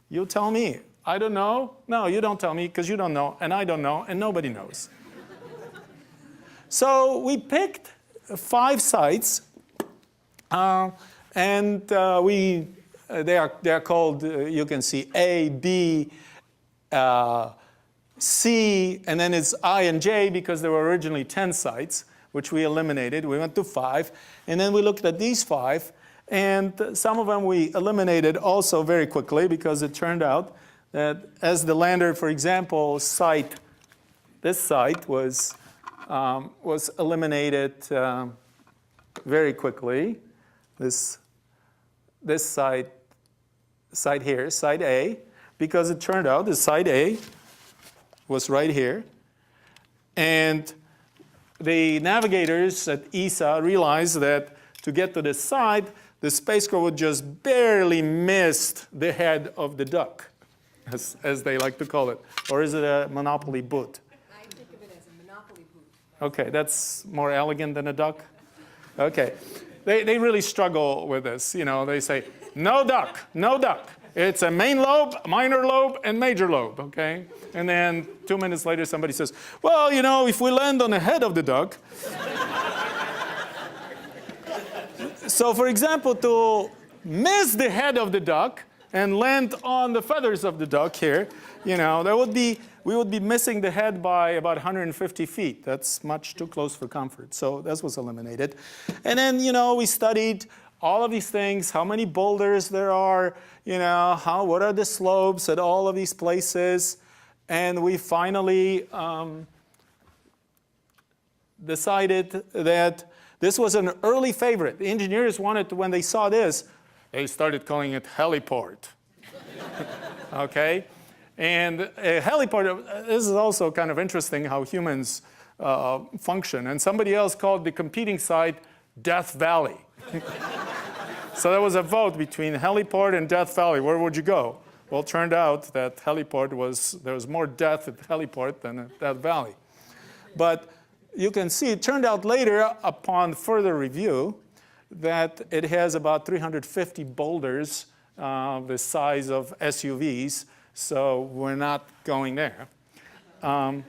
You tell me. I don't know. No, you don't tell me, because you don't know, and I don't know, and nobody knows. So we picked 5 sites, and they are called, you can see, A, B, C, and then it's I and J, because there were originally 10 sites, which we eliminated. We went to 5, and then we looked at these 5, and some of them we eliminated also very quickly, because it turned out that as the lander, for example, this site was was eliminated very quickly. This side here, side A, because it turned out the side A was right here. And the navigators at ESA realized that to get to this side, the spacecraft would just barely miss the head of the duck, as they like to call it. Or is it a monopoly boot? I think of it as a monopoly boot. Okay, that's more elegant than a duck. Okay, they really struggle with this. You know, they say, no duck, no duck. It's a main lobe, minor lobe, and major lobe, okay? And then 2 minutes later, somebody says, well, you know, if we land on the head of the duck. So, for example, to miss the head of the duck and land on the feathers of the duck here, you know, we would be missing the head by about 150 feet. That's much too close for comfort. So that was eliminated. And then, you know, we studied all of these things, how many boulders there are, you know, what are the slopes at all of these places. And we finally decided that this was an early favorite. The engineers wanted, when they saw this, they started calling it heliport. Okay? And a heliport, this is also kind of interesting how humans function. And somebody else called the competing site Death Valley. So there was a vote between heliport and Death Valley. Where would you go? Well, it turned out that there was more death at heliport than at Death Valley. But you can see, it turned out later, upon further review, that it has about 350 boulders the size of SUVs, so we're not going there. And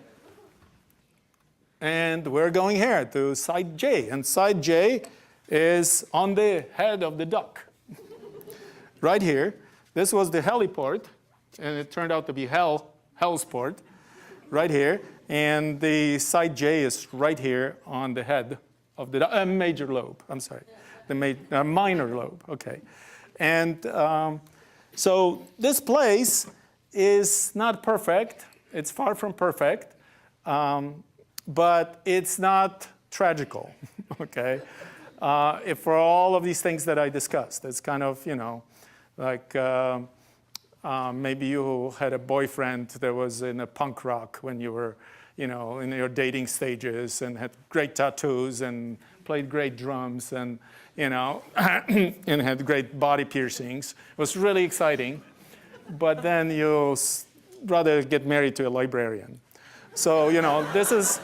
we're going here to site J, and site J is on the head of the duck. Right here, this was the heliport, and it turned out to be Hellsport, right here. And the site J is right here on the head of the major lobe. I'm sorry, the minor lobe. Okay, and so this place is not perfect. It's far from perfect, but it's not tragical. Okay, for all of these things that I discussed, it's kind of, you know, like. Maybe you had a boyfriend that was in a punk rock when you were, you know, in your dating stages, and had great tattoos and played great drums, and, you know, and had great body piercings. It was really exciting. But then you rather get married to a librarian. So, you know, this is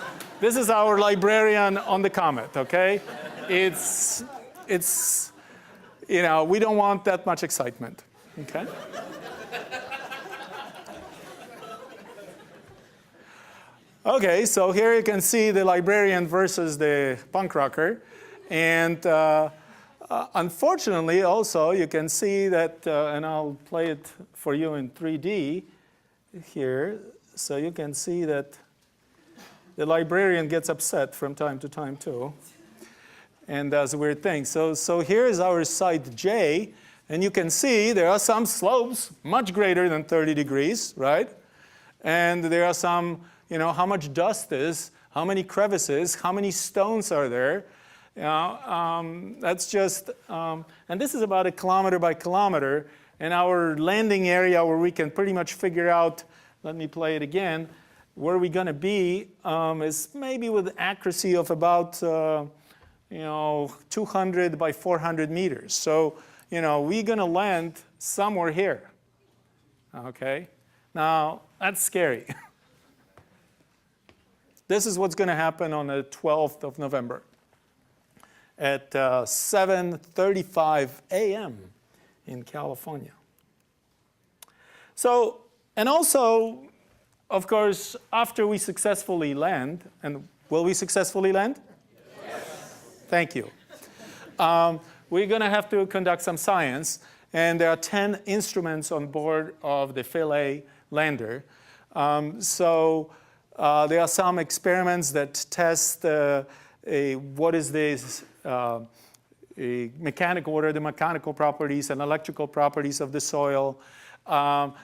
our librarian on the Comet, okay? It's you know, we don't want that much excitement, okay? Okay, so here you can see the librarian versus the punk rocker. And unfortunately, also, you can see that, and I'll play it for you in 3D here. So you can see that the librarian gets upset from time to time, too, and does weird things. So here is our site J. And you can see there are some slopes much greater than 30 degrees, right? And there are some, you know, how much dust is, how many crevices, how many stones are there. You know, that's just, and this is about 1 kilometer by kilometer. And our landing area where we can pretty much figure out, let me play it again, where we're going to be is maybe with accuracy of about, you know, 200 by 400 meters. So, you know, we're going to land somewhere here. Okay? Now, that's scary. This is what's going to happen on the 12th of November at 7:35 a.m. in California. So, and also, of course, after we successfully land, and will we successfully land? Yes. Thank you. We're going to have to conduct some science, and there are 10 instruments on board of the Philae lander. So there are some experiments that test what is this what are the mechanical properties and electrical properties of the soil.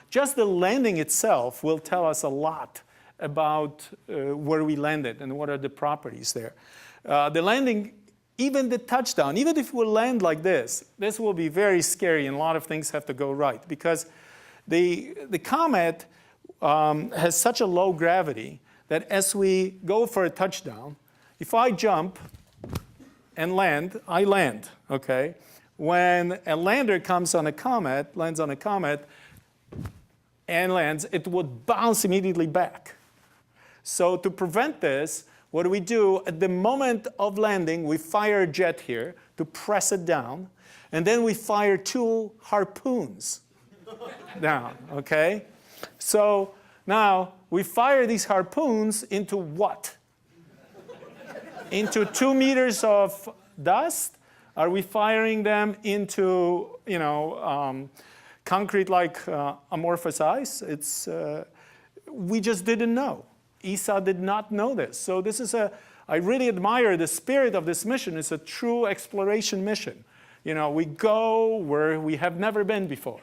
Just the landing itself will tell us a lot about where we landed and what are the properties there. The landing, even the touchdown, even if we land like this will be very scary and a lot of things have to go right because the comet has such a low gravity that as we go for a touchdown, if I jump and land, I land, okay? When a lander comes on a comet, lands on a comet, and lands, it would bounce immediately back. So to prevent this, what do we do? At the moment of landing, we fire a jet here to press it down, and then we fire 2 harpoons down, okay? So now we fire these harpoons into what? Into 2 meters of dust? Are we firing them into, concrete-like amorphous ice? We just didn't know. ESA did not know this. So this is I really admire the spirit of this mission. It's a true exploration mission. We go where we have never been before.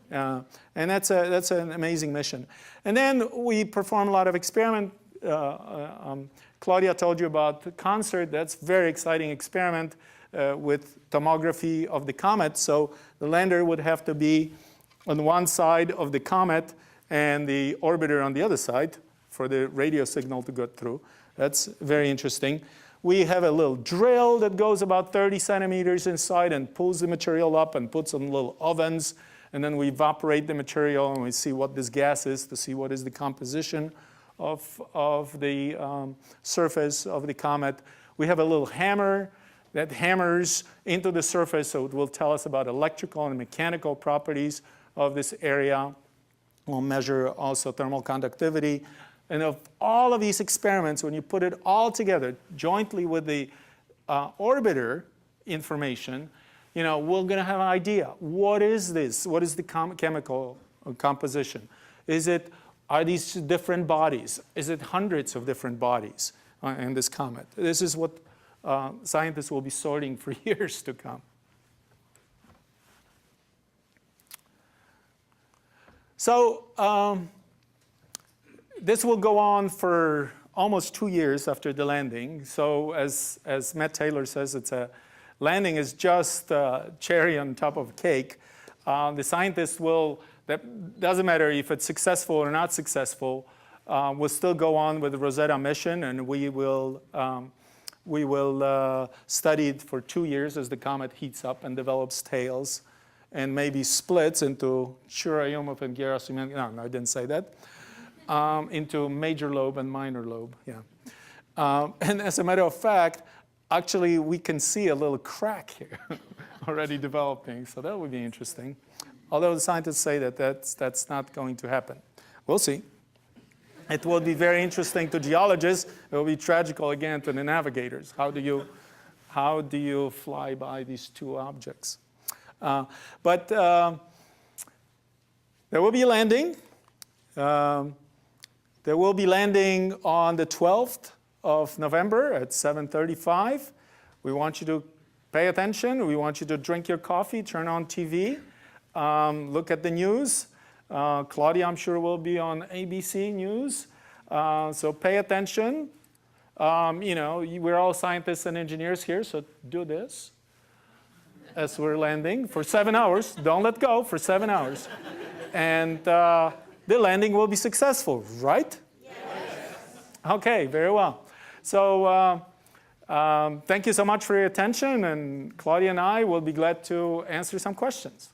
And that's an amazing mission. And then we perform a lot of experiment. Claudia told you about the concert. That's a very exciting experiment with tomography of the comet. So the lander would have to be on one side of the comet and the orbiter on the other side for the radio signal to go through. That's very interesting. We have a little drill that goes about 30 centimeters inside and pulls the material up and puts on little ovens. And then we evaporate the material and we see what this gas is to see what is the composition of the surface of the comet. We have a little hammer that hammers into the surface, so it will tell us about electrical and mechanical properties of this area. We'll measure also thermal conductivity. And of all of these experiments, when you put it all together jointly with the orbiter information, we're going to have an idea. What is this? What is the chemical composition? Are these different bodies? Is it hundreds of different bodies in this comet? This is what scientists will be sorting for years to come. So this will go on for almost 2 years after the landing. So as Matt Taylor says, landing is just a cherry on top of a cake. The scientists that doesn't matter if it's successful or not successful, we'll still go on with the Rosetta mission, and we will study it for 2 years as the comet heats up and develops tails and maybe splits into Churyumov and Gerasimenko. No, I didn't say that. Into major lobe and minor lobe, yeah. And as a matter of fact, actually, we can see a little crack here already developing, so that would be interesting. Although the scientists say that that's not going to happen. We'll see. It will be very interesting to geologists. It will be tragical again to the navigators. How do you fly by these 2 objects? But there will be a landing. There will be landing on the 12th of November at 7:35. We want you to pay attention. We want you to drink your coffee, turn on TV, look at the news. Claudia, I'm sure, will be on ABC News. So pay attention. We're all scientists and engineers here, so do this as we're landing for 7 hours. Don't let go for 7 hours. And the landing will be successful, right? Yes. Okay, very well. So thank you so much for your attention, and Claudia and I will be glad to answer some questions.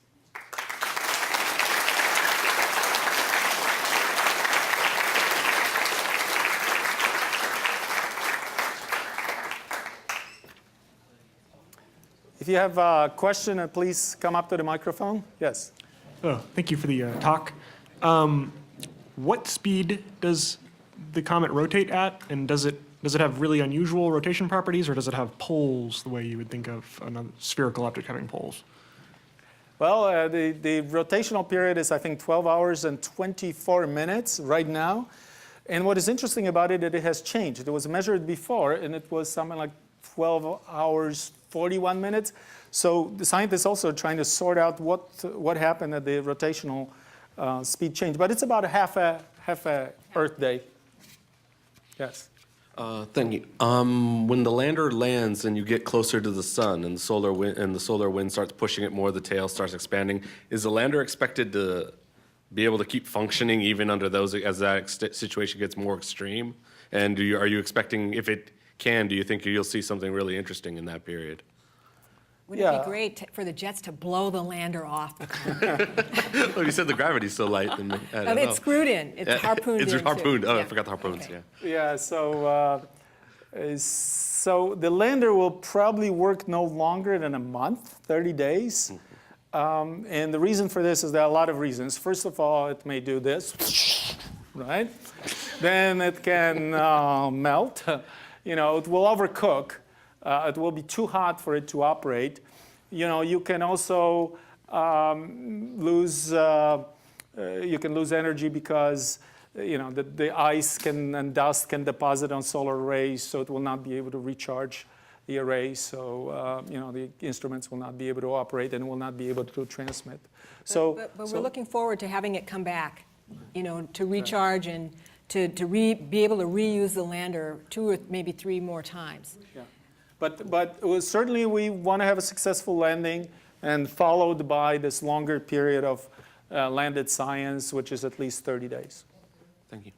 If you have a question, please come up to the microphone. Yes. Oh, thank you for the talk. What speed does the comet rotate at, and does it have really unusual rotation properties, or does it have poles the way you would think of a spherical object having poles? Well, the rotational period is, I think, 12 hours and 24 minutes right now. And what is interesting about it, that it has changed. It was measured before, and it was something like 12 hours, 41 minutes. So the scientists also are trying to sort out what happened at the rotational speed change. But it's about half a Earth day Yes. Thank you. When the lander lands and you get closer to the sun and the solar wind starts pushing it more, the tail starts expanding, is the lander expected to be able to keep functioning even under those as that situation gets more extreme? And are you expecting, if it can, do you think you'll see something really interesting in that period? Wouldn't it be great for the jets to blow the lander off the comet? Well, you said the gravity's so light. Then I don't know. It's screwed in. It's harpooned in. It's harpooned. Too. Oh, Yeah. I forgot the harpoons. Okay. Yeah. Yeah, so the lander will probably work no longer than a month, 30 days. And the reason for this is there are a lot of reasons. First of all, it may do this, right? Then it can melt. You know, it will overcook. It will be too hot for it to operate. You know, you can also lose energy because you know the ice and dust can deposit on solar arrays, so it will not be able to recharge the array. So you know the instruments will not be able to operate and will not be able to transmit. But we're looking forward to having it come back, you know, to recharge and to be able to reuse the lander 2 or maybe 3 more times. Yeah. But certainly we want to have a successful landing and followed by this longer period of landed science, which is at least 30 days. Thank you.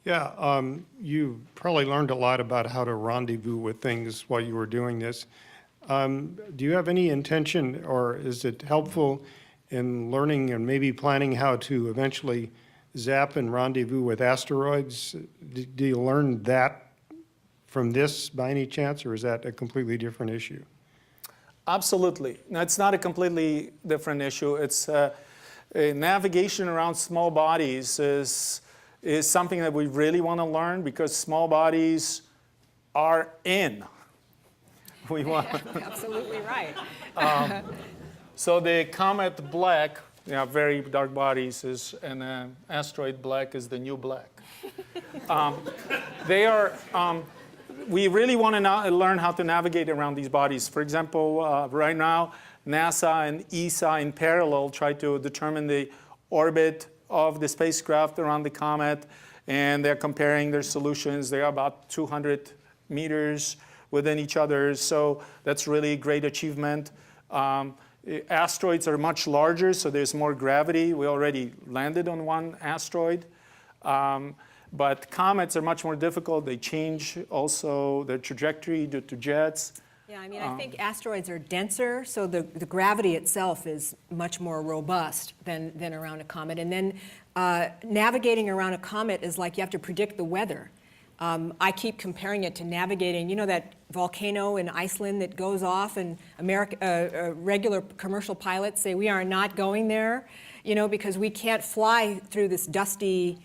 Yeah, you probably learned a lot about how to rendezvous with things while you were doing this. Do you have any intention, or is it helpful in learning and maybe planning how to eventually zap and rendezvous with asteroids? Do you learn that from this by any chance, or is that a completely different issue? Absolutely. No, it's not a completely different issue. It's navigation around small bodies is something that we really want to learn because small bodies are in. We want. Absolutely right. So the comet black, you know, very dark bodies, and asteroid black is the new black. They are. We really want to learn how to navigate around these bodies. For example, right now, NASA and ESA in parallel try to determine the orbit of the spacecraft around the comet, and they're comparing their solutions. They are about 200 meters within each other, so that's really a great achievement. Asteroids are much larger, so there's more gravity. We already landed on one asteroid. But comets are much more difficult. They change also their trajectory due to jets. Yeah, I mean, I think asteroids are denser, so the gravity itself is much more robust than around a comet. And then navigating around a comet is like you have to predict the weather. I keep comparing it to navigating, you know, that volcano in Iceland that goes off, and regular commercial pilots say we are not going there, you know, because we can't fly through this dusty.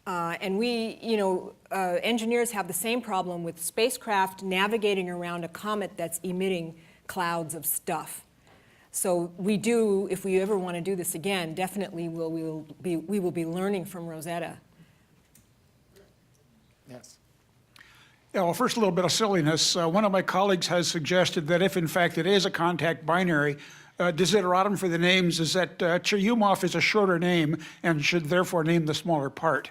And we, you know, engineers have the same problem with spacecraft navigating around a comet that's emitting clouds of stuff. So we do, if we ever want to do this again, definitely we will be learning from Rosetta. Yes. Yeah, well, first, a little bit of silliness. One of my colleagues has suggested that if, in fact, it is a contact binary, desideratum for the names is that Churyumov is a shorter name and should therefore name the smaller part.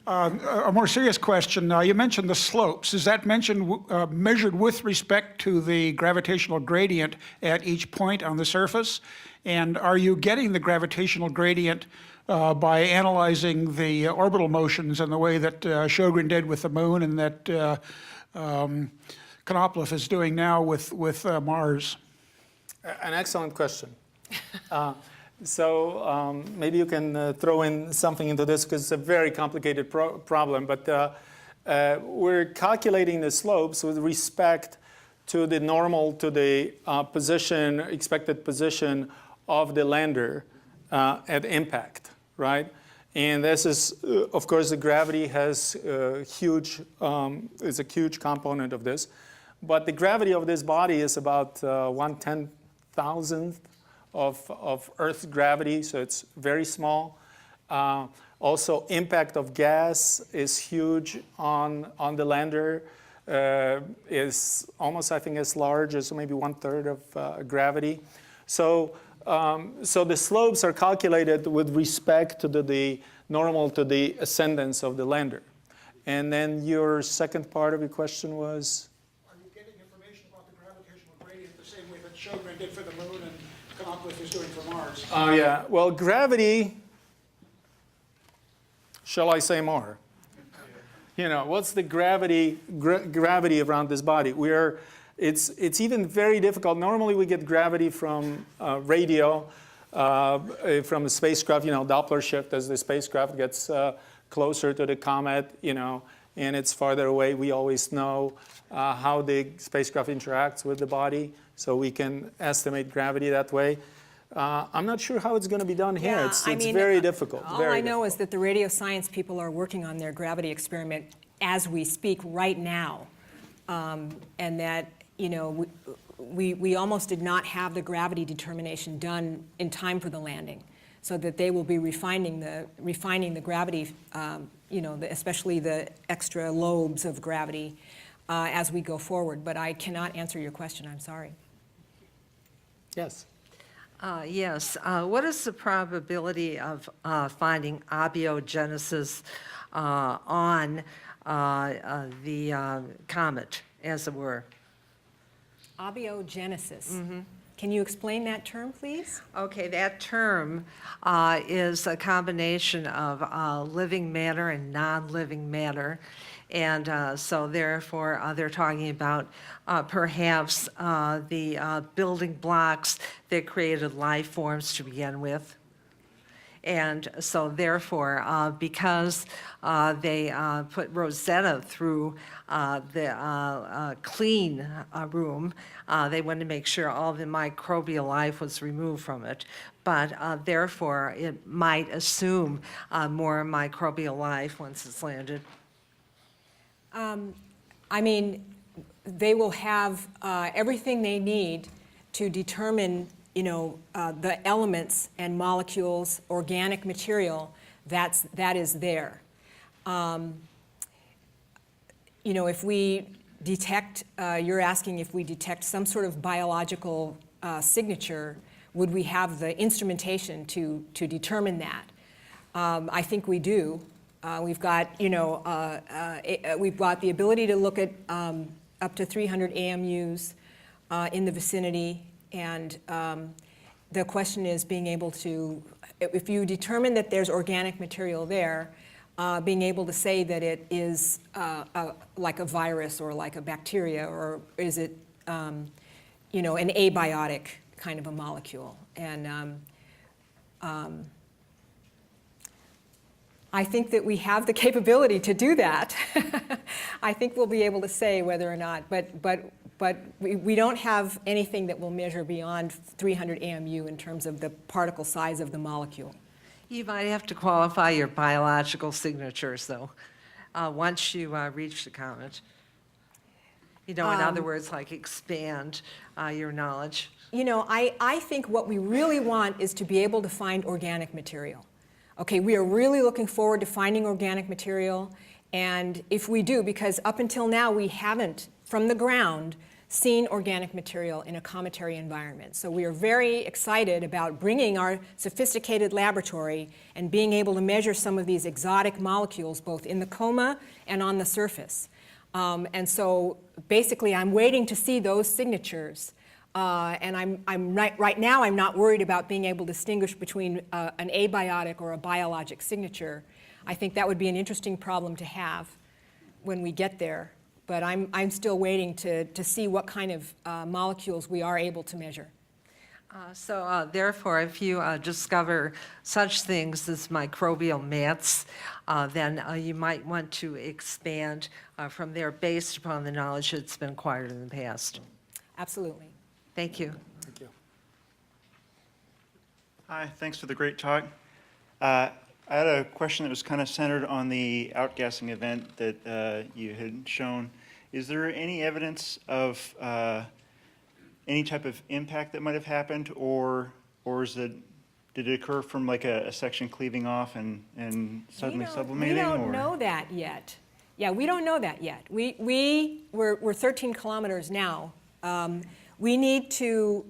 A more serious question, you mentioned the slopes. Is that measured with respect to the gravitational gradient at each point on the surface? And are you getting the gravitational gradient by analyzing the orbital motions in the way that Sjogren did with the moon and that Konoplev is doing now with Mars? An excellent question. So maybe you can throw in something into this because it's a very complicated problem. But we're calculating the slopes with respect to the normal, to the expected position of the lander at impact, right? And this is, of course, the gravity has is a huge component of this. But the gravity of this body is about 1/10,000th of Earth's gravity, so it's very small. Also, impact of gas is huge on the lander. Is almost, I think, as large as maybe 1/3 of gravity. So so the slopes are calculated with respect to the normal to the ascendance of the lander. And then your second part of your question was? Are you getting information about the gravitational gradient the same way that Sjogren did for the moon and Comets is doing for Mars? Oh, yeah. Well, gravity, shall I say more? You know, what's the gravity around this body? It's even very difficult. Normally we get gravity from radio, from the spacecraft, you know, Doppler shift as the spacecraft gets closer to the comet, you know, and it's farther away. We always know how the spacecraft interacts with the body, so we can estimate gravity that way. I'm not sure how it's going to be done here. Yeah, It's I mean, very difficult. All I know is that the radio science people are working on their gravity experiment as we speak right now, and that, you know, we almost did not have the gravity determination done in time for the landing, so that they will be refining the gravity, you know, especially the extra lobes of gravity as we go forward. But I cannot answer your question. I'm sorry. Yes. Yes. What is the probability of finding abiogenesis on the comet, as it were? Abiogenesis. Mm-hmm. Can you explain that term, please? Okay, that term is a combination of living matter and non-living matter. And so therefore, they're talking about perhaps the building blocks that created life forms to begin with. And so therefore, because they put Rosetta through the clean room, they wanted to make sure all the microbial life was removed from it. But therefore, it might assume more microbial life once it's landed. I mean, they will have everything they need to determine, you know, the elements and molecules, organic material that is there. You know, if we detect, you're asking if we detect some sort of biological signature, would we have the instrumentation to determine that? I think we do. We've got, you know, we've got the ability to look at up to 300 AMUs in the vicinity, and the question is being able to, if you determine that there's organic material there, being able to say that it is like a virus or like a bacteria, or is it, you know, an abiotic kind of a molecule. And I think that we have the capability to do that. I think we'll be able to say whether or not, but we don't have anything that will measure beyond 300 AMU in terms of the particle size of the molecule. You might have to qualify your biological signatures, though, once you reach the comet. You know, in other words, like expand your knowledge. You know, I think what we really want is to be able to find organic material. Okay, we are really looking forward to finding organic material, and if we do, because up until now we haven't, from the ground, seen organic material in a cometary environment. So we are very excited about bringing our sophisticated laboratory and being able to measure some of these exotic molecules both in the coma and on the surface. And so basically I'm waiting to see those signatures. And right now I'm not worried about being able to distinguish between an abiotic or a biologic signature. I think that would be an interesting problem to have when we get there. But I'm still waiting to see what kind of molecules we are able to measure. So therefore, if you discover such things as microbial mats, then you might want to expand from there based upon the knowledge that's been acquired in the past. Absolutely. Thank you. Thank you. Hi, thanks for the great talk. I had a question that was kind of centered on the outgassing event that you had shown. Is there any evidence of any type of impact that might have happened, or did it occur from like a section cleaving off and suddenly sublimating? We don't know that yet. Yeah, we don't know that yet. We're 13 kilometers now. we need to,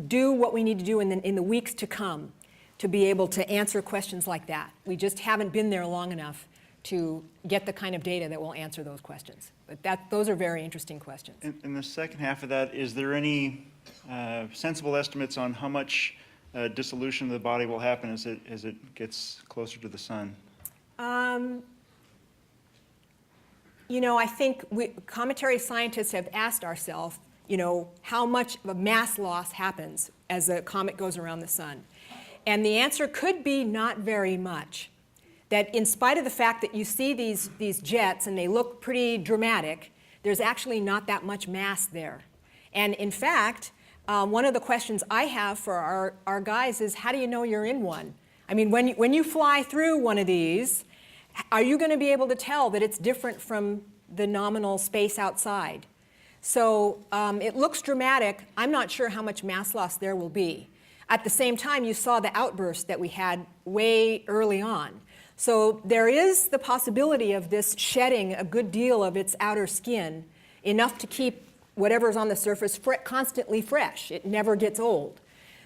do what we need to do in the weeks to come to be able to answer questions like that. We just haven't been there long enough to get the kind of data that will answer those questions. But those are very interesting questions. In the second half of that, is there any sensible estimates on how much dissolution of the body will happen as it gets closer to the sun? I think cometary scientists have asked ourselves, how much of a mass loss happens as a comet goes around the sun. And the answer could be not very much. That in spite of the fact that you see these jets and they look pretty dramatic, there's actually not that much mass there. And in fact, one of the questions I have for our guys is, how do you know you're in one? I mean, when you fly through one of these, are you going to be able to tell that it's different from the nominal space outside? So it looks dramatic. I'm not sure how much mass loss there will be. At the same time, you saw the outburst that we had way early on. So there is the possibility of this shedding a good deal of its outer skin, enough to keep whatever's on the surface constantly fresh. It never gets old.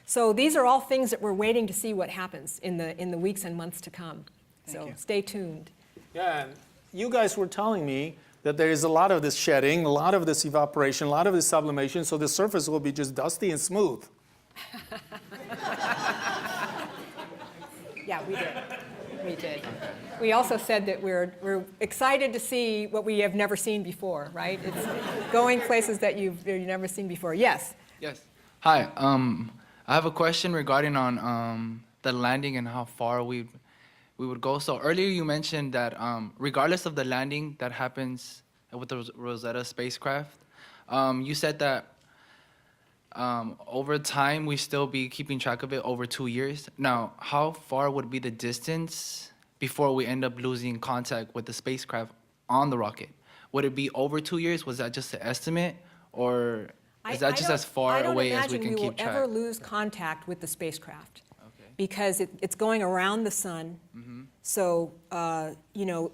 So these are all things that we're waiting to see what happens in the weeks and months to come. So stay tuned. Yeah, and you guys were telling me that there is a lot of this shedding, a lot of this evaporation, a lot of this sublimation, so the surface will be just dusty and smooth. Yeah, we did. We did. We also said that we're excited to see what we have never seen before, right? It's going places that you've never seen before. Yes? Yes. Hi. I have a question regarding on the landing and how far we would go. So earlier you mentioned that regardless of the landing that happens with the Rosetta spacecraft, you said that over time we still be keeping track of it over 2 years. Now, how far would be the distance before we end up losing contact with the spacecraft on the rocket? Would it be over 2 years? Was that just an estimate, or is that just as far away as we can keep track? I don't imagine we will ever lose contact with the spacecraft, because it's going around the sun. Mm-hmm. So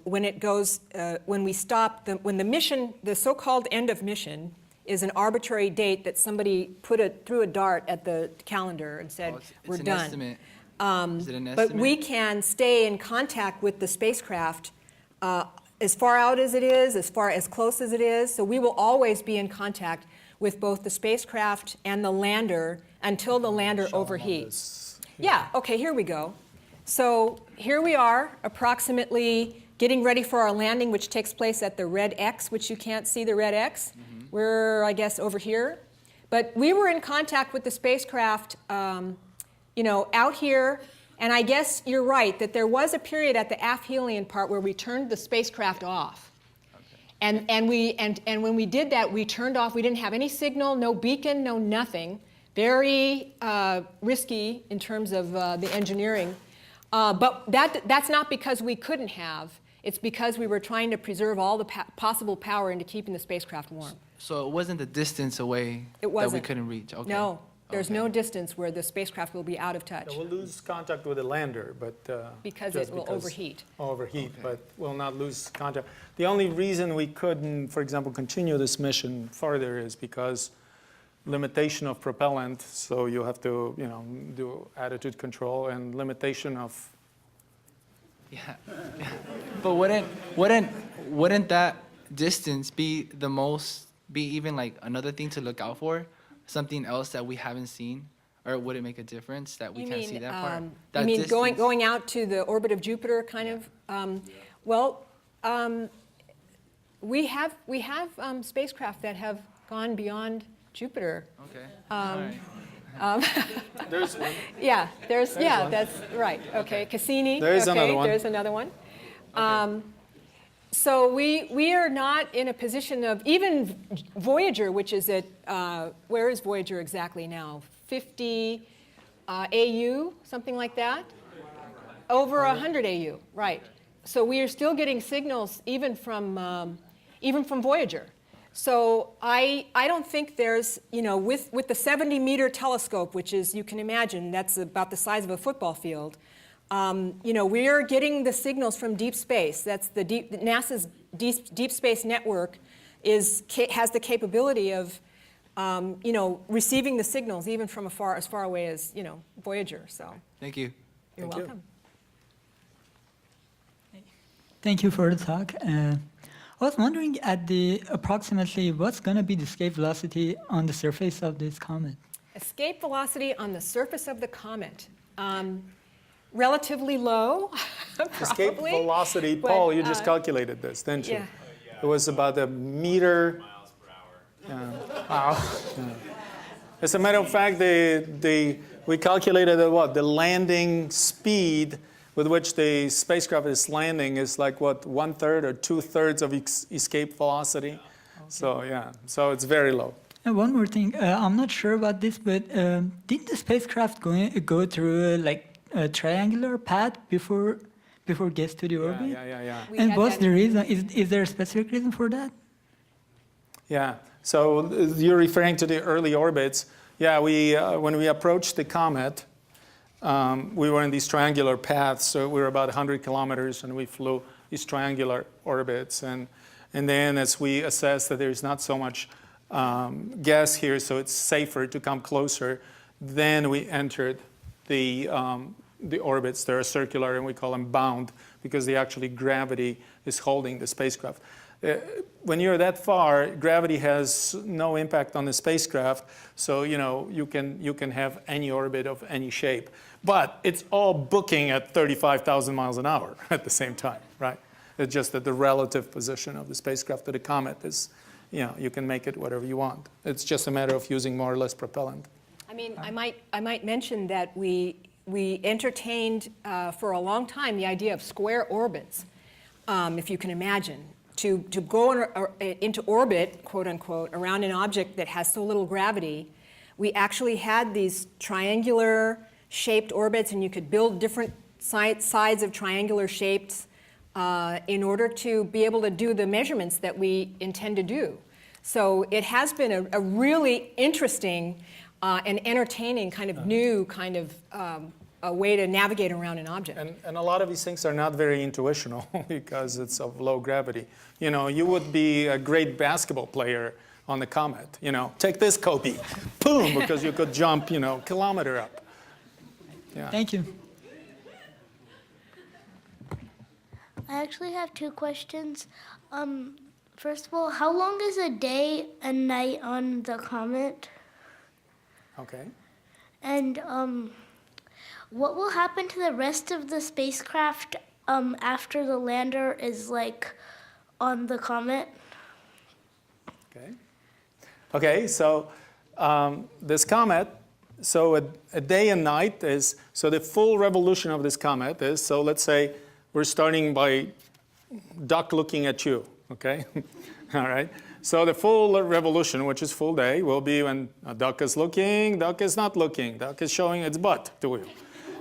when it goes, when we stop, when the mission, the so-called end of mission, is an arbitrary date that somebody threw a dart at the calendar and said, we're done. Estimate. Is it an estimate? But we can stay in contact with the spacecraft as far out as it is, as close as it is. So we will always be in contact with both the spacecraft and the lander until the lander overheats. Yeah, okay, here we go. So here we are, approximately getting ready for our landing, which takes place at the red X, which you can't see the red X. Mm-hmm. We're, I guess, over here. But we were in contact with the spacecraft, out here. And I guess you're right, that there was a period at the aphelion part where we turned the spacecraft off. Okay. And when we did that, we turned off, we didn't have any signal, no beacon, no nothing. Very risky in terms of the engineering. But that's not because we couldn't have. It's because we were trying to preserve all the possible power into keeping the spacecraft warm. So it wasn't the distance away that we couldn't reach? Okay. No, there's no distance where the spacecraft will be out of touch. We'll lose contact with the lander, but because it will overheat. Overheat, but we'll not lose contact. The only reason we couldn't, for example, continue this mission further is because limitation of propellant, so you have to, do attitude control, and limitation of. Yeah. But wouldn't that distance be even like another thing to look out for? Something else that we haven't seen? Or would it make a difference that we can't see that part? You mean going out to the orbit of Jupiter, kind of? We have spacecraft that have gone beyond Jupiter. Okay. There's one. Yeah, that's right. Okay, Cassini. There's another one. There's another one. Okay. So we are not in a position of, even Voyager, which is at, where is Voyager exactly now? 50 AU, something like that? Over 100 AU, right. So we are still getting signals even from Voyager. So I don't think there's, with the 70-meter telescope, which is, you can imagine, that's about the size of a football field, we are getting the signals from deep space. That's NASA's deep space network has the capability of receiving the signals even from as far away as, Voyager. So Thank you. you're Thank you. welcome. Thank you for the talk. I was wondering approximately what's going to be the escape velocity on the surface of this comet? Escape velocity on the surface of the comet. Relatively low, probably. Escape velocity, but, Paul, you just calculated this, didn't you? yeah. It was about a meter. Wow. Yeah. As a matter of fact, we calculated the landing speed with which the spacecraft is landing is like what, 1/3 or 2/3 of escape velocity. Okay. So it's very low. And one more thing, I'm not sure about this, but did the spacecraft go through like a triangular path before it gets to the orbit? Yeah. And what's the reason? Is there a specific reason for that? Yeah. So you're referring to the early orbits. Yeah, when we approached the comet, we were in these triangular paths. So we were about 100 kilometers, and we flew these triangular orbits. And then as we assessed that there's not so much gas here, so it's safer to come closer, then we entered the orbits. They're circular, and we call them bound, because actually gravity is holding the spacecraft. When you're that far, gravity has no impact on the spacecraft, so you can have any orbit of any shape. But it's all booking at 35,000 miles an hour at the same time, right? It's just that the relative position of the spacecraft to the comet is, you can make it whatever you want. It's just a matter of using more or less propellant. I mean, I might mention that we entertained for a long time the idea of square orbits, if you can imagine. To go into orbit, quote unquote, around an object that has so little gravity, we actually had these triangular shaped orbits, and you could build different sides of triangular shapes in order to be able to do the measurements that we intend to do. So it has been a really interesting and entertaining kind of new kind of a way to navigate around an object. And a lot of these things are not very intuitional because it's of low gravity. You would be a great basketball player on the comet. Take this, Kobe, boom, because you could jump, kilometer up. Yeah. Thank you. I actually have two questions. First of all, how long is a day and night on the comet? Okay. And what will happen to the rest of the spacecraft after the lander is on the comet? Okay, so this comet, so a day and night is, so the full revolution of this comet is, so let's say we're starting by duck looking at you, okay? All right. So the full revolution, which is full day, will be when a duck is looking, duck is not looking, duck is showing its butt to you.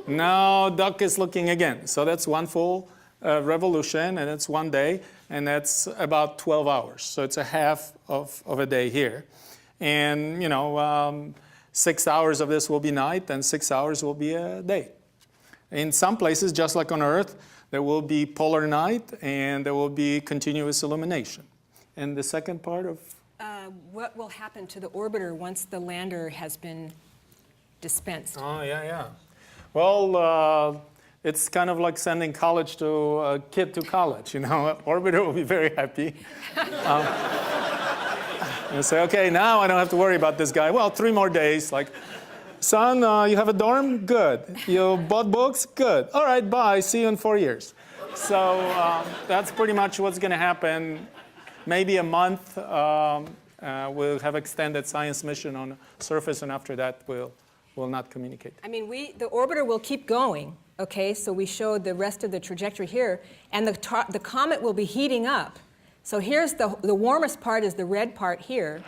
Now duck is looking again. So that's one full revolution, and it's one day, and that's about 12 hours. So it's a half of a day here. And 6 hours of this will be night, and 6 hours will be a day. In some places, just like on Earth, there will be polar night, and there will be continuous illumination. And the second part of? What will happen to the orbiter once the lander has been dispensed? Oh, yeah. Well, it's kind of like sending college to a kid to college, Orbiter will be very happy. And say, okay, now I don't have to worry about this guy. Well, 3 more days, son, you have a dorm? Good. You bought books? Good. All right, bye, see you in 4 years. So that's pretty much what's gonna happen. Maybe a month, we'll have extended science mission on the surface, and after that, we'll not communicate. I mean, the orbiter will keep going, okay? So we showed the rest of the trajectory here, and the comet will be heating up. So here's the warmest part is the red part here,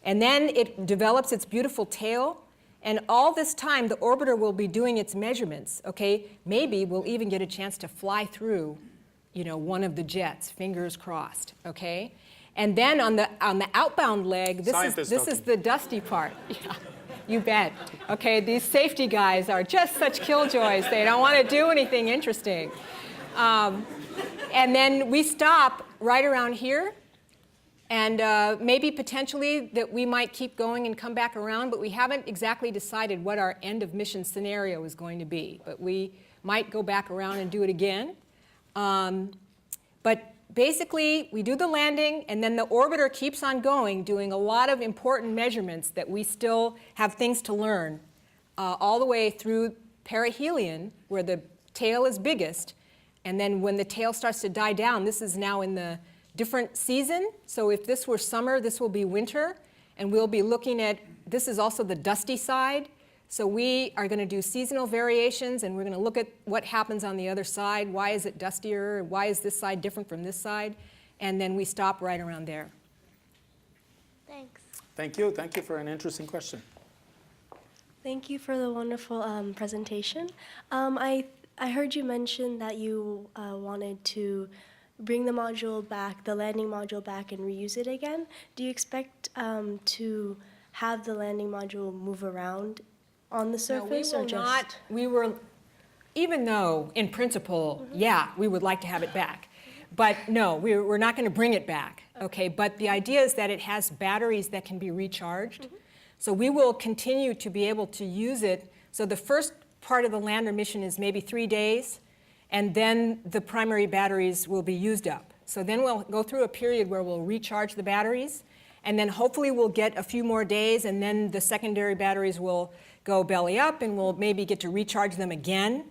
and then it develops its beautiful tail, and all this time, the orbiter will be doing its measurements, okay? Maybe we'll even get a chance to fly through, one of the jets, fingers crossed, okay? And then on the outbound leg, this is the dusty part. Yeah. You bet. Okay, these safety guys are just such killjoys. They don't want to do anything interesting. And then we stop right around here, And maybe potentially that we might keep going and come back around, but we haven't exactly decided what our end of mission scenario is going to be. But we might go back around and do it again. But basically, we do the landing, and then the orbiter keeps on going, doing a lot of important measurements that we still have things to learn, all the way through perihelion, where the tail is biggest. And then when the tail starts to die down, this is now in the different season. So if this were summer, this will be winter. And we'll be looking at, this is also the dusty side. So we are going to do seasonal variations, and we're going to look at what happens on the other side. Why is it dustier? Why is this side different from this side? And then we stop right around there. Thanks. Thank you. Thank you for an interesting question. Thank you for the wonderful presentation. I heard you mention that you wanted to bring the module back, the landing module back, and reuse it again. Do you expect to have the landing module move around on the surface, no, we will or just? not. We were, even though in principle, yeah, we would like to have it back. But no, we're not going to bring it back, okay? But the idea is that it has batteries that can be recharged. So we will continue to be able to use it. So the first part of the lander mission is maybe 3 days, and then the primary batteries will be used up. So then we'll go through a period where we'll recharge the batteries, and then hopefully we'll get a few more days, and then the secondary batteries will go belly up, and we'll maybe get to recharge them again.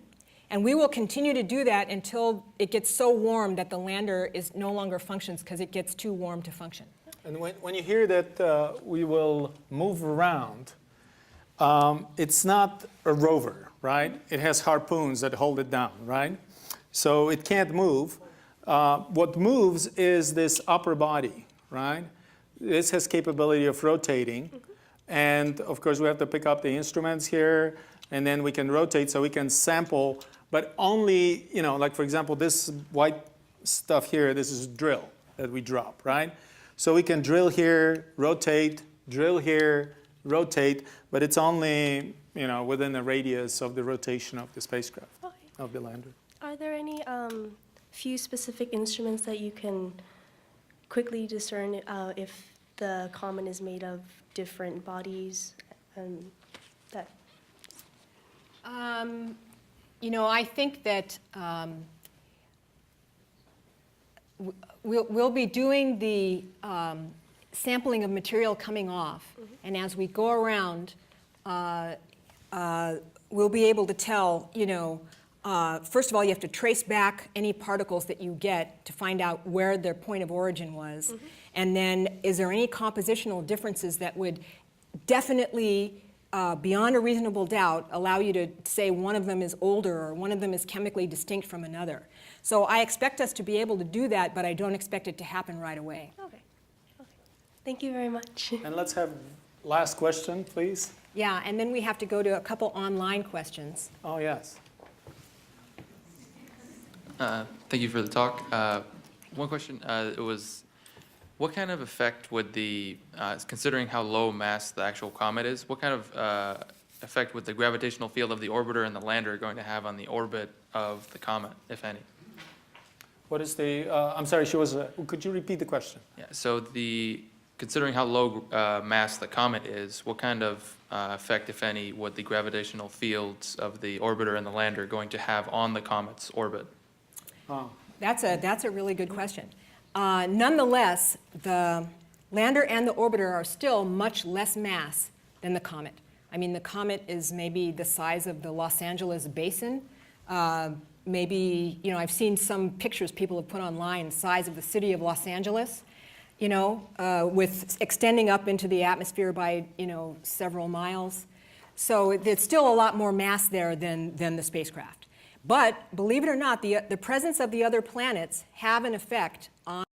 And we will continue to do that until it gets so warm that the lander no longer functions because it gets too warm to function. And when you hear that we will move around, it's not a rover, right? It has harpoons that hold it down, right? So it can't move. What moves is this upper body, right? This has capability of rotating. And of course, we have to pick up the instruments here, and then we can rotate so we can sample, but only, like for example, this white stuff here, this is drill that we drop, right? So we can drill here, rotate, drill here, rotate, but it's only, within the radius of the rotation of the spacecraft, of the lander. Are there any few specific instruments that you can quickly discern if the comet is made of different bodies and that? I think that we'll be doing the sampling of material coming off, and as we go around, we'll be able to tell, first of all, you have to trace back any particles that you get to find out where their point of origin was. And then, is there any compositional differences that would definitely, beyond a reasonable doubt, allow you to say one of them is older or one of them is chemically distinct from another? So I expect us to be able to do that, but I don't expect it to happen right away. Okay. Thank you very much. And let's have last question, please. Yeah, and then we have to go to a couple online questions. Oh, yes. Thank you for the talk. One question, it was, what kind of effect would considering how low mass the actual comet is, what kind of effect would the gravitational field of the orbiter and the lander going to have on the orbit of the comet, if any? What is the, I'm sorry, could you repeat the question? Yeah, so considering how low mass the comet is, what kind of effect, if any, would the gravitational fields of the orbiter and the lander going to have on the comet's orbit? Oh. That's a really good question. Nonetheless, the lander and the orbiter are still much less mass than the comet. I mean, the comet is maybe the size of the Los Angeles basin. Maybe, I've seen some pictures people have put online, the size of the city of Los Angeles, with extending up into the atmosphere by, several miles. So it's still a lot more mass there than the spacecraft. But believe it or not, the presence of the other planets have an effect on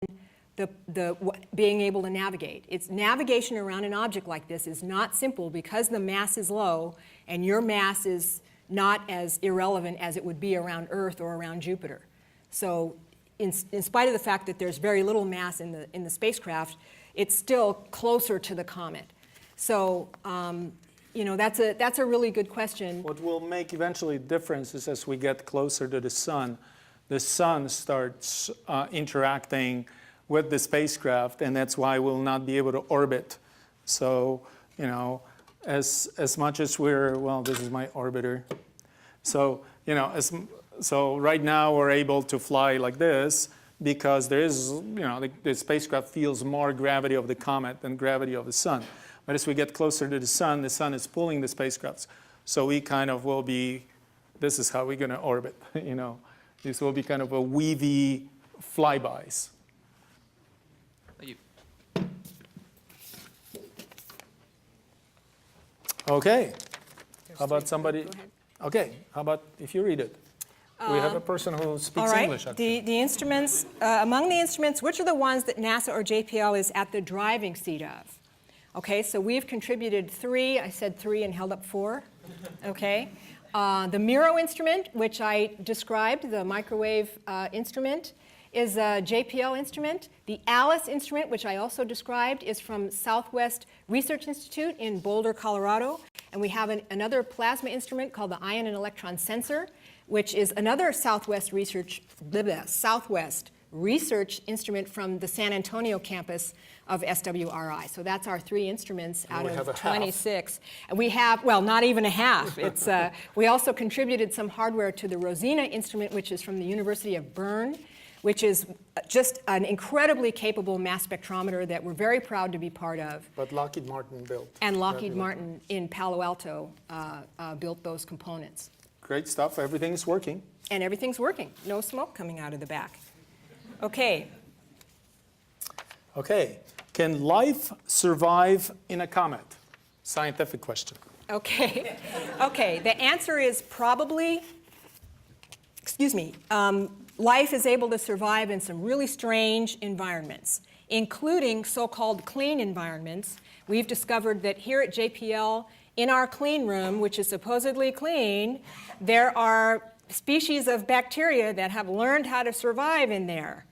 being able to navigate. It's navigation around an object like this is not simple because the mass is low and your mass is not as irrelevant as it would be around Earth or around Jupiter. So in spite of the fact that there's very little mass in the spacecraft, it's still closer to the comet. So that's a really good question. What will make eventually difference is as we get closer to the sun starts interacting with the spacecraft, and that's why we'll not be able to orbit. So, you know, as much as we're, well, this is my orbiter. So, you know, so right now we're able to fly like this because there is, you know, the spacecraft feels more gravity of the comet than gravity of the sun. But as we get closer to the sun is pulling the spacecrafts. So we kind of will be, this is how we're going to orbit, you know. This will be kind of a weavy flybys. Thank you. Okay. How about somebody? Okay. How about if you read it? We have a person who speaks all right. English. Actually. The instruments, among the instruments, which are the ones that NASA or JPL is at the driving seat of? Okay, so we've contributed 3. I said 3 and held up 4. Okay. The MIRO instrument, which I described, the microwave instrument, is a JPL instrument. The ALICE instrument, which I also described, is from Southwest Research Institute in Boulder, Colorado. And we have another plasma instrument called the Ion and Electron Sensor, which is another Southwest Research instrument from the San Antonio campus of SWRI. So that's our 3 instruments out of 26. And we have, well, not even a half. It's, we also contributed some hardware to the Rosina instrument, which is from the University of Bern, which is just an incredibly capable mass spectrometer that we're very proud to be part of. But Lockheed Martin built. And Lockheed Martin in Palo Alto built those components. Great stuff. Everything's working. And everything's working. No smoke coming out of the back. Okay. Okay. Can life survive in a comet? Scientific question. Okay. Okay. The answer is probably, life is able to survive in some really strange environments, including so-called clean environments. We've discovered that here at JPL, in our clean room, which is supposedly clean, there are species of bacteria that have learned how to survive in there.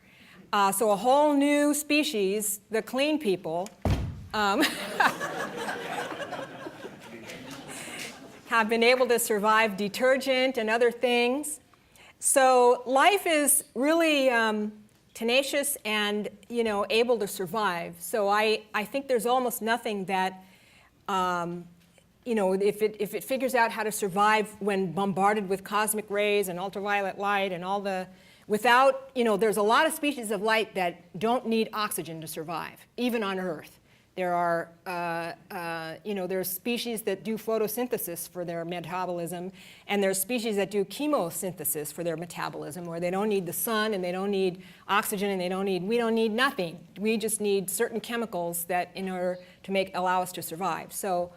So a whole new species, the clean people, have been able to survive detergent and other things. So life is really tenacious and, you know, able to survive. So I think there's almost nothing that, you know, if it figures out how to survive when bombarded with cosmic rays and ultraviolet light and all the, without, you know, there's a lot of species of light that don't need oxygen to survive, even on Earth. There are, you know, there's species that do photosynthesis for their metabolism, and there's species that do chemosynthesis for their metabolism, where they don't need the sun and they don't need oxygen and we don't need nothing. We just need certain chemicals that in order to allow us to survive. So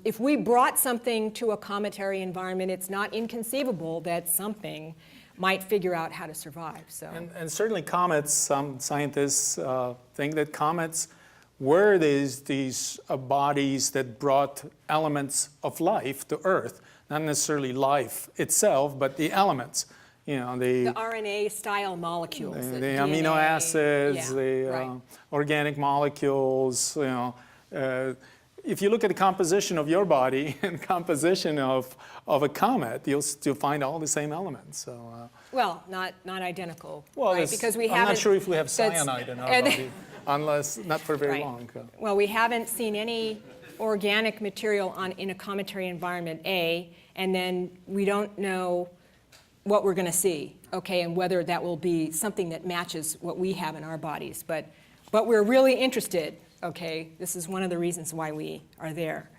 if we brought something to a cometary environment, it's not inconceivable that something might figure out how to survive. So. And certainly comets, some scientists think that comets were these bodies that brought elements of life to Earth, not necessarily life itself, but the elements. You know, the RNA-style molecules. The amino acids, organic molecules, you know. If you look at the composition of your body and composition of a comet, you'll still find all the same elements. So, well, not identical, well, right? Because we I'm haven't. not sure if we have cyanide in our body, unless not for very long. Well, we haven't seen any organic material in a cometary environment, A, and then we don't know what we're going to see, okay, and whether that will be something that matches what we have in our bodies. But we're really interested. Okay, this is one of the reasons why we are there.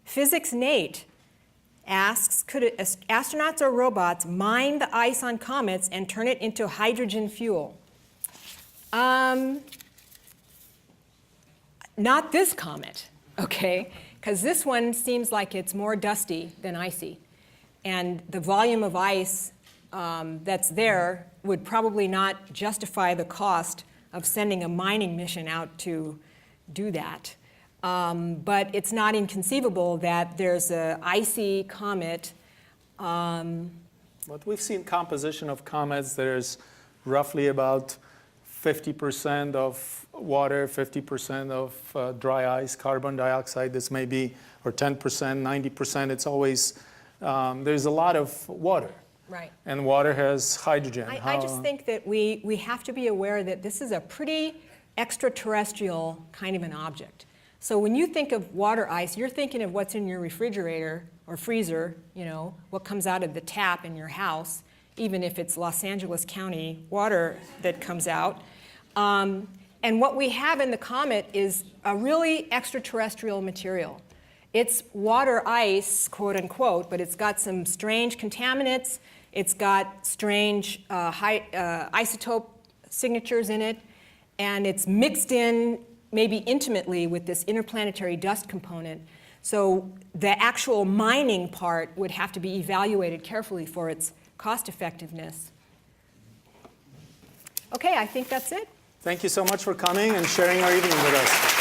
Physics Nate asks, could astronauts or robots mine the ice on comets and turn it into hydrogen fuel? Not this comet, okay? Because this one seems like it's more dusty than icy. And the volume of ice that's there would probably not justify the cost of sending a mining mission out to do that. But it's not inconceivable that there's an icy comet. But we've seen composition of comets. There's roughly about 50% of water, 50% of dry ice, carbon dioxide. This may be, or 10%, 90%. It's always, there's a lot of water. Right. And water has hydrogen. I just think that we have to be aware that this is a pretty extraterrestrial kind of an object. So when you think of water ice, you're thinking of what's in your refrigerator or freezer, you know, what comes out of the tap in your house, even if it's Los Angeles County water that comes out. And what we have in the comet is a really extraterrestrial material. It's water ice, quote unquote, but it's got some strange contaminants. It's got strange isotope signatures in it, and it's mixed in maybe intimately with this interplanetary dust component. So the actual mining part would have to be evaluated carefully for its cost effectiveness. Okay, I think that's it. Thank you so much for coming and sharing our evening with us.